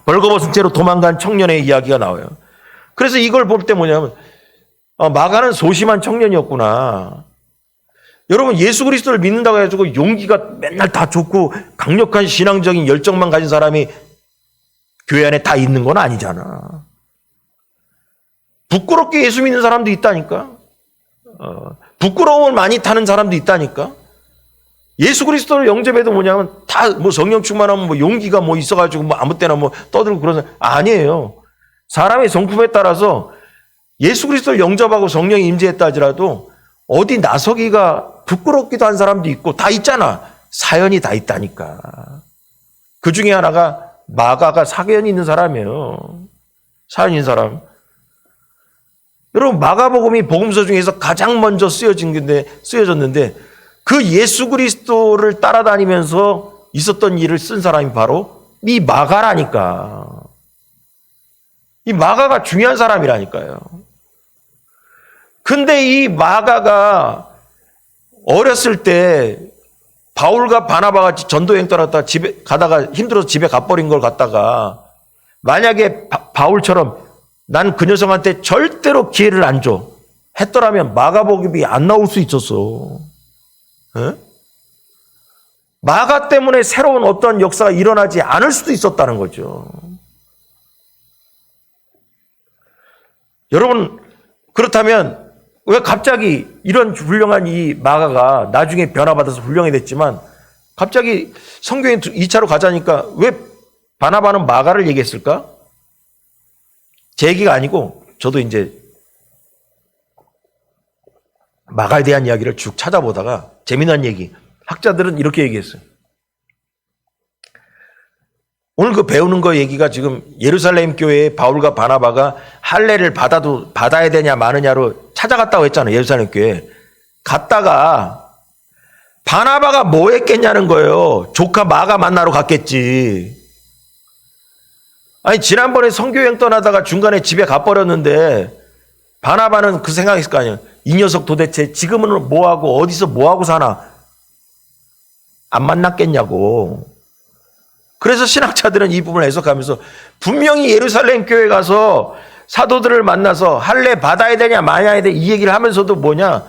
벌거벗은 채로 도망간 청년의 이야기가 나와요. 그래서 이걸 볼 때 마가는 소심한 청년이었구나. 여러분 예수 그리스도를 믿는다고 해가지고 용기가 맨날 다 좋고 강력한 신앙적인 열정만 가진 사람이 교회 안에 다 있는 건 아니잖아. 부끄럽게 예수 믿는 사람도 있다니까. 부끄러움을 많이 타는 사람도 있다니까. 예수 그리스도를 영접해도 뭐냐면 다 뭐 성령 충만하면 뭐 용기가 뭐 있어가지고 뭐 아무 때나 뭐 떠들고 그러는 아니에요. 사람의 성품에 따라서 예수 그리스도를 영접하고 성령이 임재했다 하더라도 어디 나서기가 부끄럽기도 한 사람도 있고 다 있잖아. 사연이 다 있다니까. 그 중에 하나가 마가가 사견이 있는 사람이에요. 사연 있는 사람. 여러분 마가복음이 복음서 중에서 가장 먼저 쓰여졌는데 그 예수 그리스도를 따라다니면서 있었던 일을 쓴 사람이 바로 이 마가라니까. 이 마가가 중요한 사람이라니까요. 근데 이 마가가 어렸을 때 바울과 바나바가 전도여행 떠났다 집에 가다가 힘들어서 집에 가버린 걸 갖다가 만약에 바울처럼 난 그 녀석한테 절대로 기회를 안 줘 했더라면 마가복음이 안 나올 수 있었어. 에? 마가 때문에 새로운 어떤 역사가 일어나지 않을 수도 있었다는 거죠. 여러분 그렇다면 왜 갑자기 이런 훌륭한 이 마가가 나중에 변화받아서 훌륭해졌지만 갑자기 성경에 2차로 가자니까 왜 바나바는 마가를 얘기했을까? 제 얘기가 아니고 저도 이제 마가에 대한 이야기를 쭉 찾아보다가 재미난 얘기, 학자들은 이렇게 얘기했어요. 오늘 그 배우는 거 얘기가 지금 예루살렘 교회에 바울과 바나바가 할례를 받아야 되냐 마느냐로 찾아갔다고 했잖아요. 예루살렘 교회에. 갔다가 바나바가 뭐 했겠냐는 거예요. 조카 마가 만나러 갔겠지. 아니 지난번에 선교여행 떠나다가 중간에 집에 가버렸는데 바나바는 그 생각했을 거 아니에요. 이 녀석 도대체 지금은 뭐하고 어디서 뭐하고 사나 안 만났겠냐고. 그래서 신학자들은 이 부분을 해석하면서 분명히 예루살렘 교회 가서 사도들을 만나서 할례 받아야 되냐 마냐에 대해 이 얘기를 하면서도 뭐냐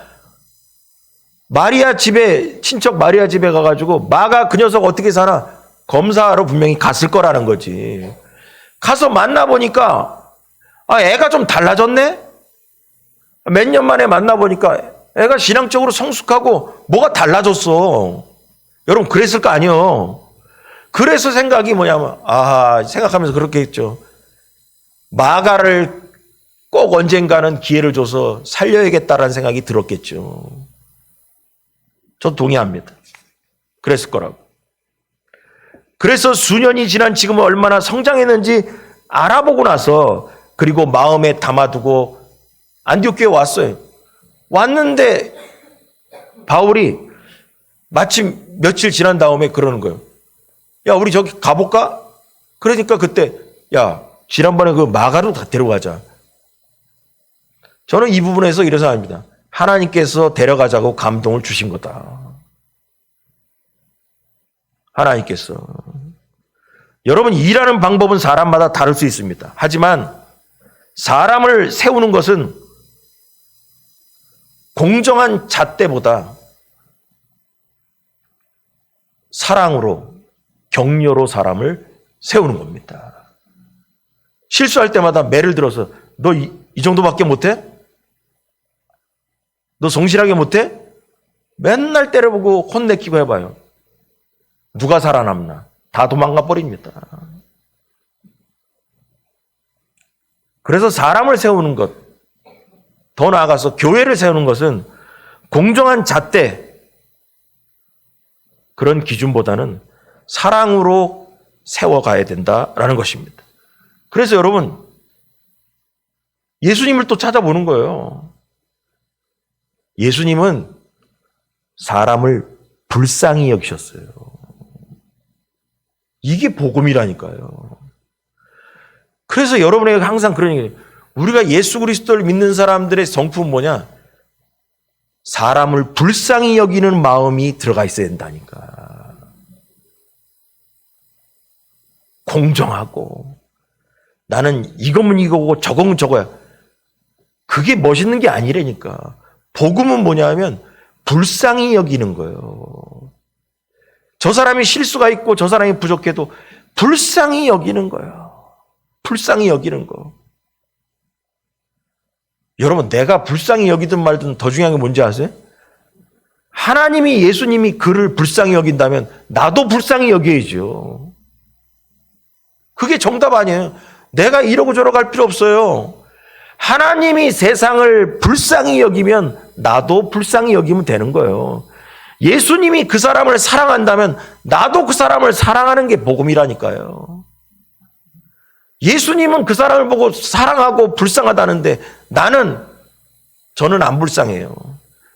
친척 마리아 집에 가가지고 마가 그 녀석 어떻게 사나 검사하러 분명히 갔을 거라는 거지. 가서 만나보니까 애가 좀 달라졌네? 몇 년 만에 만나보니까 애가 신앙적으로 성숙하고 뭐가 달라졌어. 여러분 그랬을 거 아니에요. 그래서 생각이 뭐냐면 생각하면서 그렇게 했죠. 마가를 꼭 언젠가는 기회를 줘서 살려야겠다라는 생각이 들었겠죠. 저 동의합니다. 그랬을 거라고. 그래서 수년이 지난 지금은 얼마나 성장했는지 알아보고 나서 그리고 마음에 담아두고 안디옥 교회에 왔어요. 왔는데 바울이 마침 며칠 지난 다음에 그러는 거예요. 야 우리 저기 가볼까? 그러니까 그때 야 지난번에 그 마가로 다 데려가자. 저는 이 부분에서 이래서 합니다. 하나님께서 데려가자고 감동을 주신 거다. 하나님께서. 여러분 일하는 방법은 사람마다 다를 수 있습니다. 하지만 사람을 세우는 것은 공정한 잣대보다 사랑으로 격려로 사람을 세우는 겁니다. 실수할 때마다 매를 들어서 너 이 정도밖에 못해? 너 성실하게 못해? 맨날 때려보고 혼내키고 해봐요. 누가 살아남나? 다 도망가 버립니다. 그래서 사람을 세우는 것, 더 나아가서 교회를 세우는 것은 공정한 잣대, 그런 기준보다는 사랑으로 세워가야 된다라는 것입니다. 그래서 여러분, 예수님을 또 찾아보는 거예요. 예수님은 사람을 불쌍히 여기셨어요. 이게 복음이라니까요. 그래서 여러분에게 항상 그런 얘기예요. 우리가 예수 그리스도를 믿는 사람들의 성품은 뭐냐? 사람을 불쌍히 여기는 마음이 들어가 있어야 된다니까. 공정하고 나는 이거면 이거고 저거면 저거야. 그게 멋있는 게 아니라니까. 복음은 뭐냐면 불쌍히 여기는 거예요. 저 사람이 실수가 있고 저 사람이 부족해도 불쌍히 여기는 거예요. 불쌍히 여기는 거. 여러분, 내가 불쌍히 여기든 말든 더 중요한 게 뭔지 아세요? 하나님이, 예수님이 그를 불쌍히 여긴다면 나도 불쌍히 여겨야죠. 그게 정답 아니에요. 내가 이러고 저러고 할 필요 없어요. 하나님이 세상을 불쌍히 여기면 나도 불쌍히 여기면 되는 거예요. 예수님이 그 사람을 사랑한다면 나도 그 사람을 사랑하는 게 복음이라니까요. 예수님은 그 사람을 보고 사랑하고 불쌍하다는데 저는 안 불쌍해요.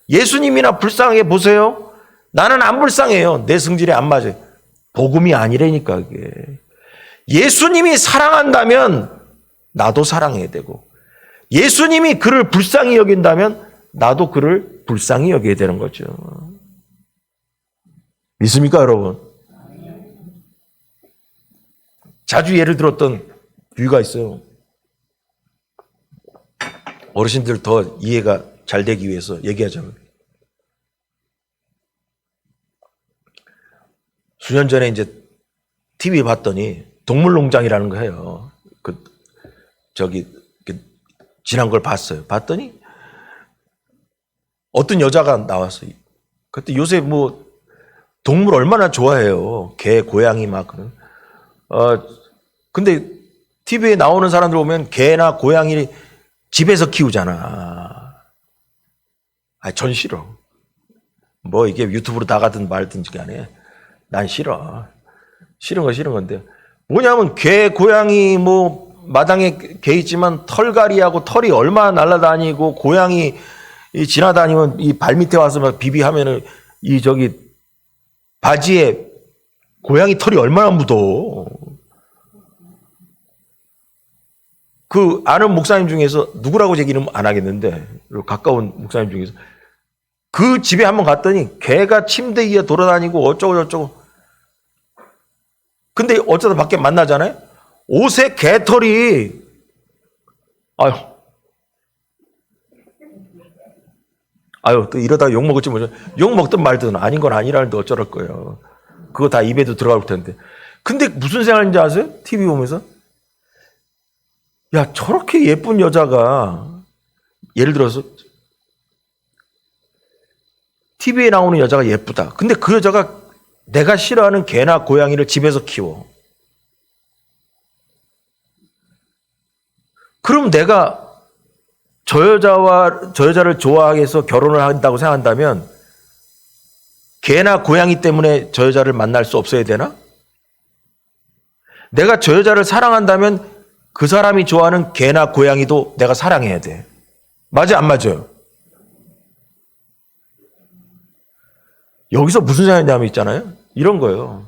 예수님이나 불쌍하게 보세요. 나는 안 불쌍해요. 내 성질에 안 맞아요. 복음이 아니라니까 그게. 예수님이 사랑한다면 나도 사랑해야 되고, 예수님이 그를 불쌍히 여긴다면 나도 그를 불쌍히 여겨야 되는 거죠. 믿습니까, 여러분? 자주 예를 들었던 비유가 있어요. 어르신들 더 이해가 잘 되기 위해서 얘기하자면, 수년 전에 이제 TV 봤더니 동물농장이라는 거 해요. 지난 걸 봤어요. 봤더니 어떤 여자가 나왔어요. 그때 요새 뭐 동물 얼마나 좋아해요. 개, 고양이 막 그런. 근데 TV에 나오는 사람들 보면 개나 고양이 집에서 키우잖아. 전 싫어. 뭐 이게 유튜브로 나가든 말든지 간에 난 싫어. 싫은 건데. 뭐냐면 개, 고양이 뭐 마당에 개 있지만 털갈이하고 털이 얼마나 날아다니고, 고양이 지나다니면 이 발밑에 와서 막 비비하면은 바지에 고양이 털이 얼마나 묻어. 그 아는 목사님 중에서 누구라고 얘기는 안 하겠는데, 가까운 목사님 중에서 그 집에 한번 갔더니 개가 침대 위에 돌아다니고 어쩌고 저쩌고. 근데 어쩌다 밖에 만나잖아요. 옷에 개털이, 또 이러다가 욕먹을지 모르죠. 욕먹든 말든 아닌 건 아니라는데 어쩌랄 거예요. 그거 다 입에도 들어갈 텐데. 근데 무슨 생각인지 아세요? TV 보면서. 야, 저렇게 예쁜 여자가, 예를 들어서 TV에 나오는 여자가 예쁘다. 근데 그 여자가 내가 싫어하는 개나 고양이를 집에서 키워. 그럼 내가 저 여자를 좋아하게 해서 결혼을 한다고 생각한다면 개나 고양이 때문에 저 여자를 만날 수 없어야 되나? 내가 저 여자를 사랑한다면 그 사람이 좋아하는 개나 고양이도 내가 사랑해야 돼. 맞아, 안 맞아요? 여기서 무슨 생각이냐면 있잖아요. 이런 거예요.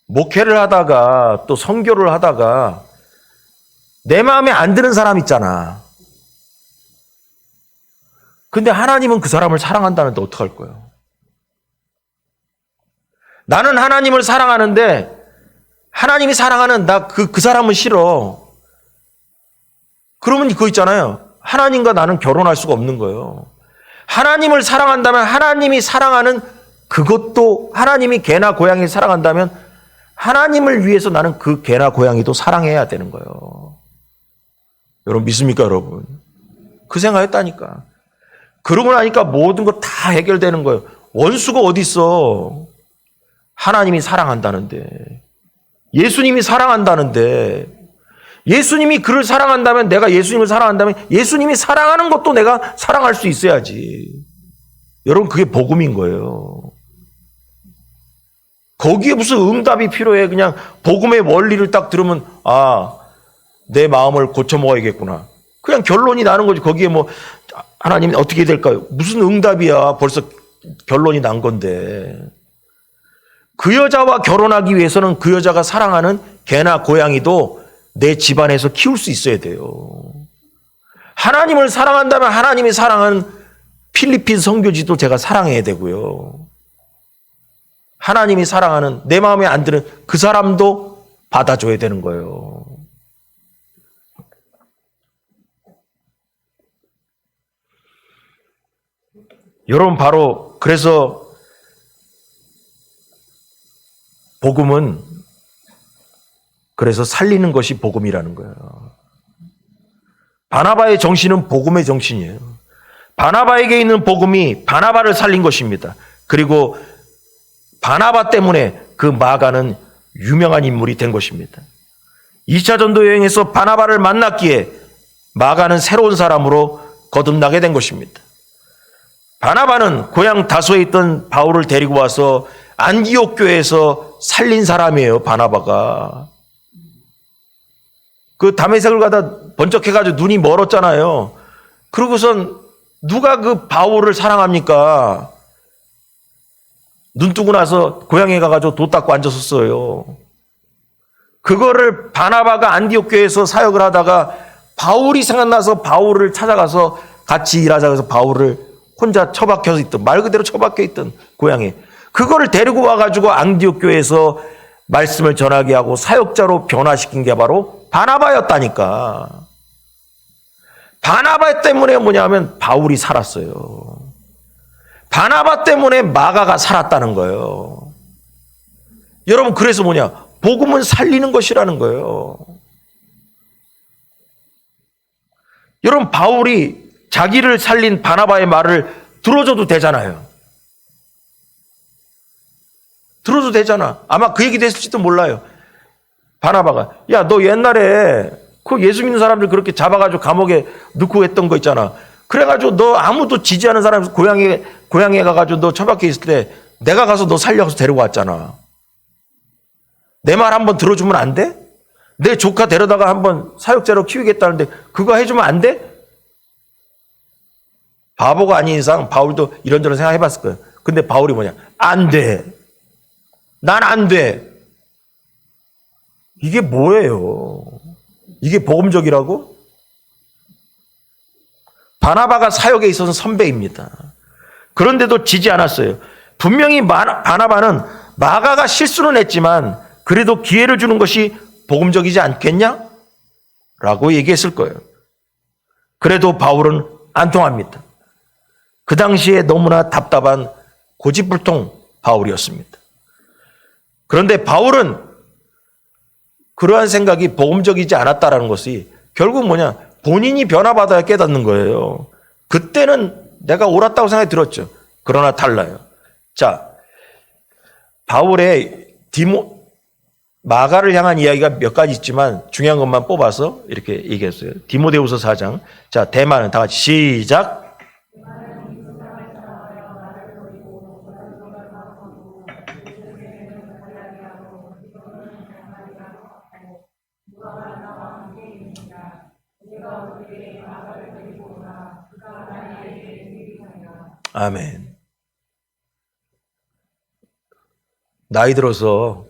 목회를 하다가 또 선교를 하다가 내 마음에 안 드는 사람 있잖아. 근데 하나님은 그 사람을 사랑한다는데 어떡할 거예요? 나는 하나님을 사랑하는데 하나님이 사랑하는 그 사람은 싫어. 그러면 그거 있잖아요. 하나님과 나는 결혼할 수가 없는 거예요. 하나님을 사랑한다면 하나님이 사랑하는 그것도, 하나님이 개나 고양이를 사랑한다면 하나님을 위해서 나는 그 개나 고양이도 사랑해야 되는 거예요. 여러분 믿습니까, 여러분? 그 생각했다니까. 그러고 나니까 모든 거 다 해결되는 거예요. 원수가 어디 있어? 하나님이 사랑한다는데, 예수님이 사랑한다는데, 예수님이 그를 사랑한다면, 내가 예수님을 사랑한다면 예수님이 사랑하는 것도 내가 사랑할 수 있어야지. 여러분 그게 복음인 거예요. 거기에 무슨 응답이 필요해. 그냥 복음의 원리를 딱 들으면 내 마음을 고쳐 먹어야겠구나. 그냥 결론이 나는 거지. 거기에 뭐 하나님 어떻게 될까요? 무슨 응답이야. 벌써 결론이 난 건데. 그 여자와 결혼하기 위해서는 그 여자가 사랑하는 개나 고양이도 내 집안에서 키울 수 있어야 돼요. 하나님을 사랑한다면 하나님이 사랑하는 필리핀 선교지도 제가 사랑해야 되고요. 하나님이 사랑하는, 내 마음에 안 드는 그 사람도 받아줘야 되는 거예요. 여러분 바로 그래서 복음은, 그래서 살리는 것이 복음이라는 거예요. 바나바의 정신은 복음의 정신이에요. 바나바에게 있는 복음이 바나바를 살린 것입니다. 그리고 바나바 때문에 그 마가는 유명한 인물이 된 것입니다. 2차 전도 여행에서 바나바를 만났기에 마가는 새로운 사람으로 거듭나게 된 것입니다. 바나바는 고향 다소에 있던 바울을 데리고 와서 안디옥 교회에서 살린 사람이에요. 바나바가. 그 다메섹을 가다 번쩍해가지고 눈이 멀었잖아요. 그러고선 누가 그 바울을 사랑합니까? 눈 뜨고 나서 고향에 가가지고 도 닦고 앉았었어요. 그거를 바나바가 안디옥 교회에서 사역을 하다가 바울이 생각나서 바울을 찾아가서 같이 일하자고 해서 바울을 혼자 처박혀서 있던, 말 그대로 처박혀 있던 고향에, 그거를 데리고 와가지고 안디옥 교회에서 말씀을 전하게 하고 사역자로 변화시킨 게 바로 바나바였다니까. 바나바 때문에 뭐냐면 바울이 살았어요. 바나바 때문에 마가가 살았다는 거예요. 여러분, 그래서 뭐냐? 복음은 살리는 것이라는 거예요. 여러분, 바울이 자기를 살린 바나바의 말을 들어줘도 되잖아요. 들어도 되잖아. 아마 그 얘기도 했을지도 몰라요. 바나바가, 야, 너 옛날에 그 예수 믿는 사람들 그렇게 잡아가지고 감옥에 넣고 했던 거 있잖아. 그래가지고 너 아무도 지지하는 사람 고향에 가가지고 너 처박혀 있을 때 내가 가서 너 살려서 데리고 왔잖아. 내 말 한번 들어주면 안 돼? 내 조카 데려다가 한번 사역자로 키우겠다는데 그거 해주면 안 돼? 바보가 아닌 이상 바울도 이런저런 생각 해봤을 거예요. 근데 바울이 뭐냐? 안 돼. 난 안 돼. 이게 뭐예요? 이게 복음적이라고? 바나바가 사역에 있어서 선배입니다. 그런데도 지지 않았어요. 분명히 바나바는 마가가 실수는 했지만 그래도 기회를 주는 것이 복음적이지 않겠냐? 라고 얘기했을 거예요. 그래도 바울은 안 통합니다. 그 당시에 너무나 답답한 고집불통 바울이었습니다. 그런데 바울은 그러한 생각이 복음적이지 않았다라는 것이 결국 뭐냐? 본인이 변화받아야 깨닫는 거예요. 그때는 내가 옳았다고 생각이 들었죠. 그러나 달라요. 자, 바울의 마가를 향한 이야기가 몇 가지 있지만 중요한 것만 뽑아서 이렇게 얘기했어요. 디모데후서 4장. 자, 대마는 다 같이 시작. 아멘. 나이 들어서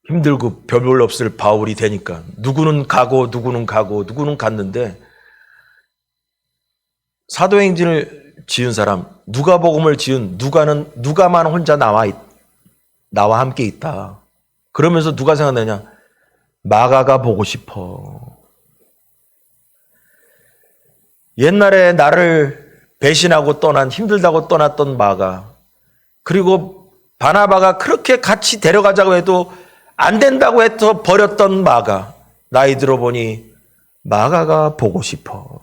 힘들고 별볼 없을 바울이 되니까 누구는 가고 누구는 가고 누구는 갔는데 사도행전을 지은 사람, 누가복음을 지은 누가만 혼자 나와 함께 있다. 그러면서 누가 생각나냐? 마가가 보고 싶어. 옛날에 나를 배신하고 힘들다고 떠났던 마가, 그리고 바나바가 그렇게 같이 데려가자고 해도 안 된다고 해서 버렸던 마가, 나이 들어보니 마가가 보고 싶어.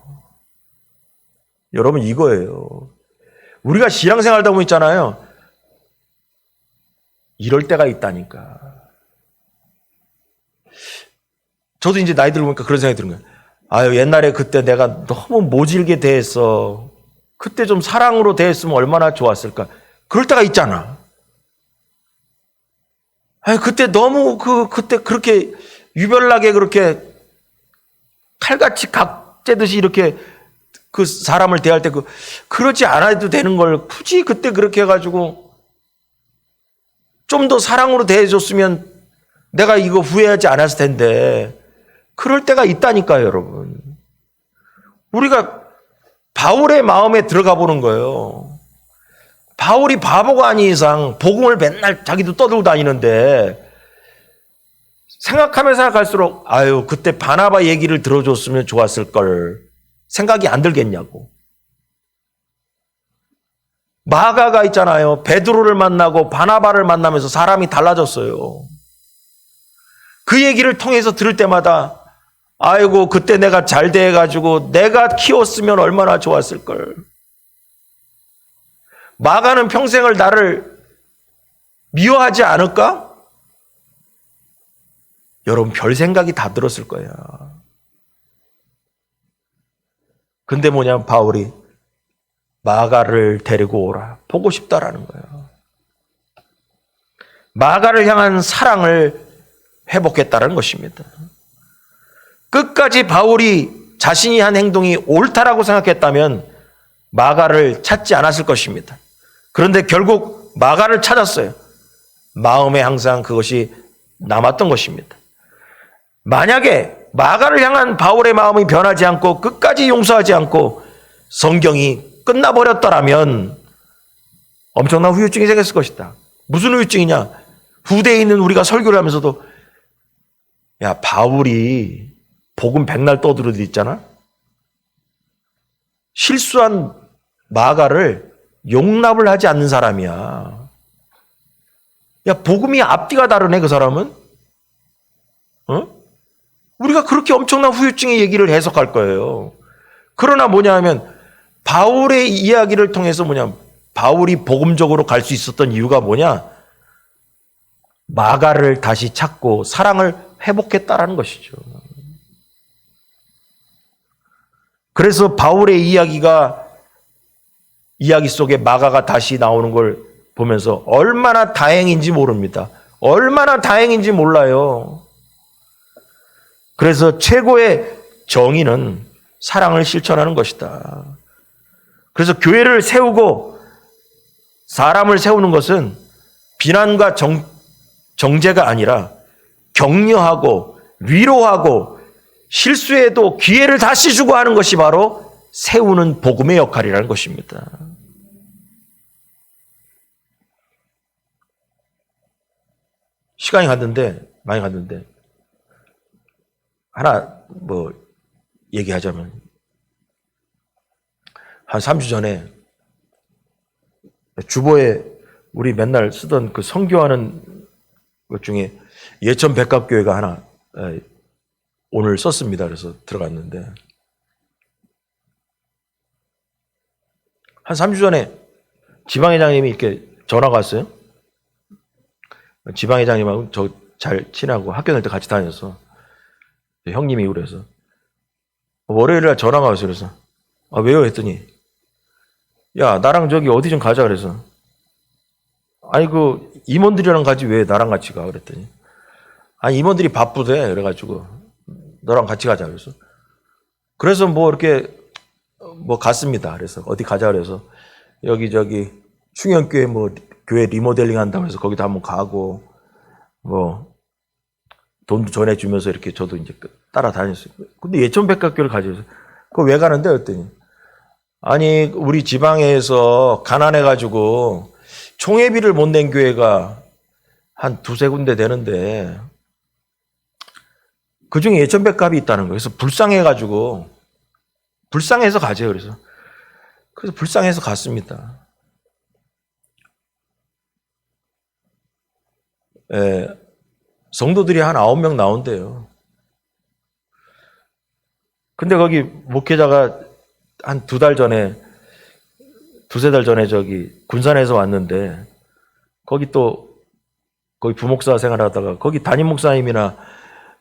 여러분, 이거예요. 우리가 신앙생활 하다 보면 있잖아요. 이럴 때가 있다니까. 저도 이제 나이 들어보니까 그런 생각이 드는 거예요. 아유, 옛날에 그때 내가 너무 모질게 대했어. 그때 좀 사랑으로 대했으면 얼마나 좋았을까. 그럴 때가 있잖아. 아니, 그때 너무 그때 그렇게 유별나게 그렇게 칼같이 각재듯이 이렇게 그 사람을 대할 때 그러지 않아도 되는 걸 굳이 그때 그렇게 해가지고 좀 더 사랑으로 대해줬으면 내가 이거 후회하지 않았을 텐데. 그럴 때가 있다니까요, 여러분. 우리가 바울의 마음에 들어가 보는 거예요. 바울이 바보가 아닌 이상 복음을 맨날 자기도 떠들고 다니는데 생각하면 생각할수록 아유, 그때 바나바 얘기를 들어줬으면 좋았을 걸 생각이 안 들겠냐고. 마가가 있잖아요. 베드로를 만나고 바나바를 만나면서 사람이 달라졌어요. 그 얘기를 통해서 들을 때마다 아이고 그때 내가 잘 돼가지고 내가 키웠으면 얼마나 좋았을걸. 마가는 평생을 나를 미워하지 않을까? 여러분 별 생각이 다 들었을 거야. 근데 뭐냐, 바울이 마가를 데리고 오라. 보고 싶다라는 거예요. 마가를 향한 사랑을 회복했다는 것입니다. 끝까지 바울이 자신이 한 행동이 옳다라고 생각했다면 마가를 찾지 않았을 것입니다. 그런데 결국 마가를 찾았어요. 마음에 항상 그것이 남았던 것입니다. 만약에 마가를 향한 바울의 마음이 변하지 않고 끝까지 용서하지 않고 성경이 끝나버렸더라면 엄청난 후유증이 생겼을 것이다. 무슨 후유증이냐? 후대에 있는 우리가 설교를 하면서도 야, 바울이 복음 백날 떠들어도 있잖아. 실수한 마가를 용납을 하지 않는 사람이야. 야, 복음이 앞뒤가 다르네, 그 사람은. 어? 우리가 그렇게 엄청난 후유증의 얘기를 해석할 거예요. 그러나 뭐냐 하면 바울의 이야기를 통해서 뭐냐, 바울이 복음적으로 갈 수 있었던 이유가 뭐냐? 마가를 다시 찾고 사랑을 회복했다라는 것이죠. 그래서 바울의 이야기 속에 마가가 다시 나오는 걸 보면서 얼마나 다행인지 모릅니다. 얼마나 다행인지 몰라요. 그래서 최고의 정의는 사랑을 실천하는 것이다. 그래서 교회를 세우고 사람을 세우는 것은 비난과 정죄가 아니라 격려하고 위로하고 실수에도 기회를 다시 주고 하는 것이 바로 세우는 복음의 역할이라는 것입니다. 시간이 많이 갔는데 하나 얘기하자면 한 3주 전에 주보에 우리 맨날 쓰던 그 선교하는 것 중에 예천 백합교회가 하나 오늘 썼습니다. 그래서 들어갔는데 한 3주 전에 지방회장님이 이렇게 전화가 왔어요. 지방회장님하고 저 잘 친하고 학교 다닐 때 같이 다녔어. 형님이 그래서 월요일날 전화가 왔어요. 그래서 왜요? 했더니 야, 나랑 저기 어디 좀 가자. 그래서 아니 그 임원들이랑 가지 왜 나랑 같이 가? 그랬더니 아니 임원들이 바쁘대. 그래가지고 너랑 같이 가자. 그래서 이렇게 갔습니다. 그래서 어디 가자. 그래서 여기 저기 충현교회 교회 리모델링 한다고 해서 거기도 한번 가고 돈도 전해주면서 이렇게 저도 이제 따라다녔어요. 근데 예천백합교회를 가져서 그거 왜 가는데? 그랬더니 아니 우리 지방에서 가난해가지고 총회비를 못 낸 교회가 한 두세 군데 되는데 그중에 예천백합이 있다는 거예요. 그래서 불쌍해서 가재요. 그래서 불쌍해서 갔습니다. 성도들이 한 9명 나온대요. 근데 거기 목회자가 한 두세 달 전에 저기 군산에서 왔는데 거기 부목사 생활하다가 거기 담임 목사님이나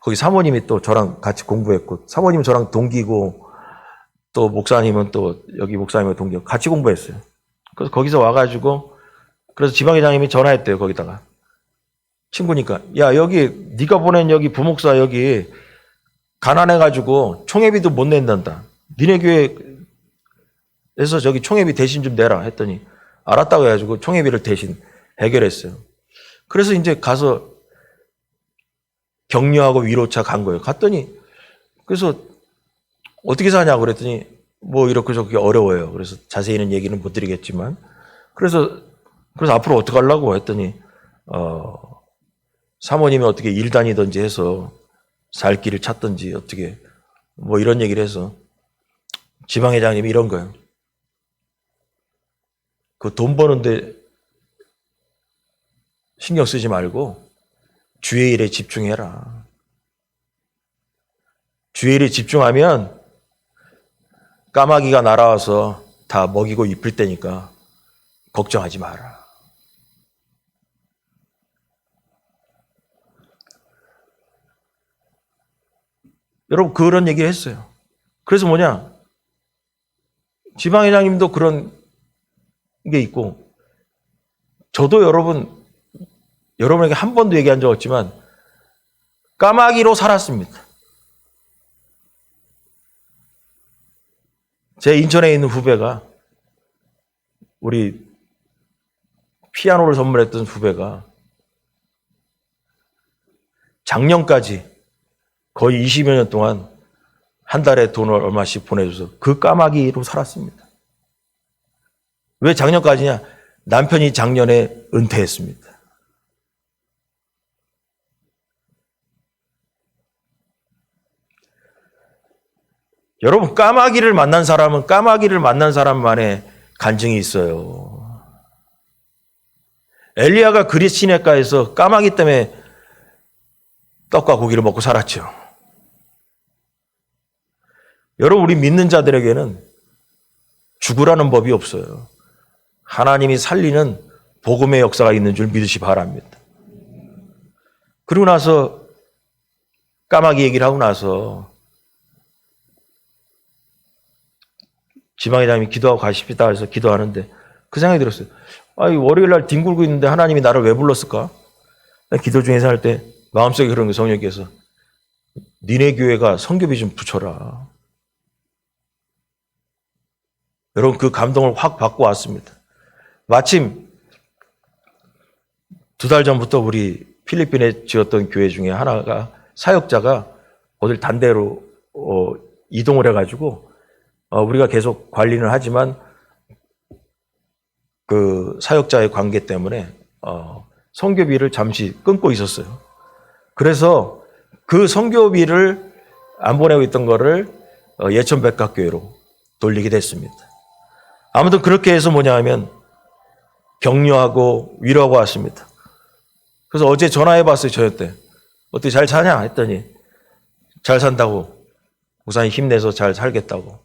거기 사모님이 또 저랑 같이 공부했고 사모님은 저랑 동기고 또 목사님은 또 여기 목사님과 동기고 같이 공부했어요. 그래서 거기서 와가지고 그래서 지방회장님이 전화했대요. 거기다가 친구니까 야 여기 네가 보낸 여기 부목사 여기 가난해가지고 총회비도 못 낸단다. 니네 교회에서 저기 총회비 대신 좀 내라 했더니 알았다고 해가지고 총회비를 대신 해결했어요. 그래서 이제 가서 격려하고 위로차 간 거예요. 갔더니 그래서 어떻게 사냐고 그랬더니 이렇게 저렇게 어려워요. 그래서 자세히는 얘기는 못 드리겠지만 그래서 앞으로 어떻게 하려고 했더니 사모님이 어떻게 일 다니든지 해서 살 길을 찾든지 어떻게 이런 얘기를 해서 지방회장님이 이런 거예요. 그 돈 버는데 신경 쓰지 말고 주의 일에 집중해라. 주의 일에 집중하면 까마귀가 날아와서 다 먹이고 입힐 때니까 걱정하지 마라. 여러분 그런 얘기를 했어요. 그래서 뭐냐? 지방회장님도 그런 게 있고 저도 여러분에게 한 번도 얘기한 적 없지만 까마귀로 살았습니다. 제 인천에 있는 후배가 우리 피아노를 선물했던 후배가 작년까지 거의 20여 년 동안 한 달에 돈을 얼마씩 보내줘서 그 까마귀로 살았습니다. 왜 작년까지냐? 남편이 작년에 은퇴했습니다. 여러분 까마귀를 만난 사람은 까마귀를 만난 사람만의 간증이 있어요. 엘리야가 그릿 시내가에서 까마귀 때문에 떡과 고기를 먹고 살았죠. 여러분 우리 믿는 자들에게는 죽으라는 법이 없어요. 하나님이 살리는 복음의 역사가 있는 줄 믿으시 바랍니다. 그리고 나서 까마귀 얘기를 하고 나서 지방회장님이 기도하고 가십시다 해서 기도하는데 그 생각이 들었어요. 월요일 날 뒹굴고 있는데 하나님이 나를 왜 불렀을까? 기도 중에서 할 때 마음속에 그런 거 성령께서 니네 교회가 성교비 좀 붙여라. 여러분 그 감동을 확 받고 왔습니다. 마침 2달 전부터 우리 필리핀에 지었던 교회 중에 하나가 사역자가 어딜 단대로 이동을 해가지고 우리가 계속 관리는 하지만 그 사역자의 관계 때문에 선교비를 잠시 끊고 있었어요. 그래서 그 선교비를 안 보내고 있던 거를 예천 백각교회로 돌리게 됐습니다. 아무튼 그렇게 해서 뭐냐 하면 격려하고 위로하고 왔습니다. 그래서 어제 전화해 봤어요. 저녁 때. 어떻게 잘 사냐 했더니 잘 산다고. 목사님 힘내서 잘 살겠다고.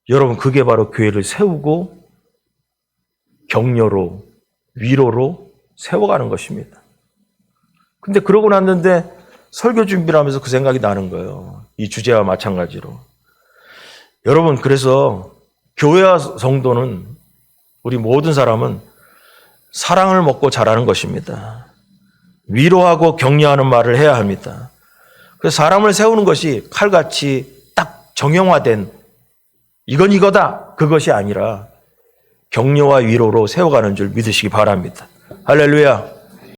여러분 그게 바로 교회를 세우고 격려로 위로로 세워가는 것입니다. 근데 그러고 났는데 설교 준비를 하면서 그 생각이 나는 거예요. 이 주제와 마찬가지로. 여러분 그래서 교회와 성도는 우리 모든 사람은 사랑을 먹고 자라는 것입니다. 위로하고 격려하는 말을 해야 합니다. 그래서 사람을 세우는 것이 칼같이 딱 정형화된 이건 이거다 그것이 아니라 격려와 위로로 세워가는 줄 믿으시기 바랍니다. 할렐루야.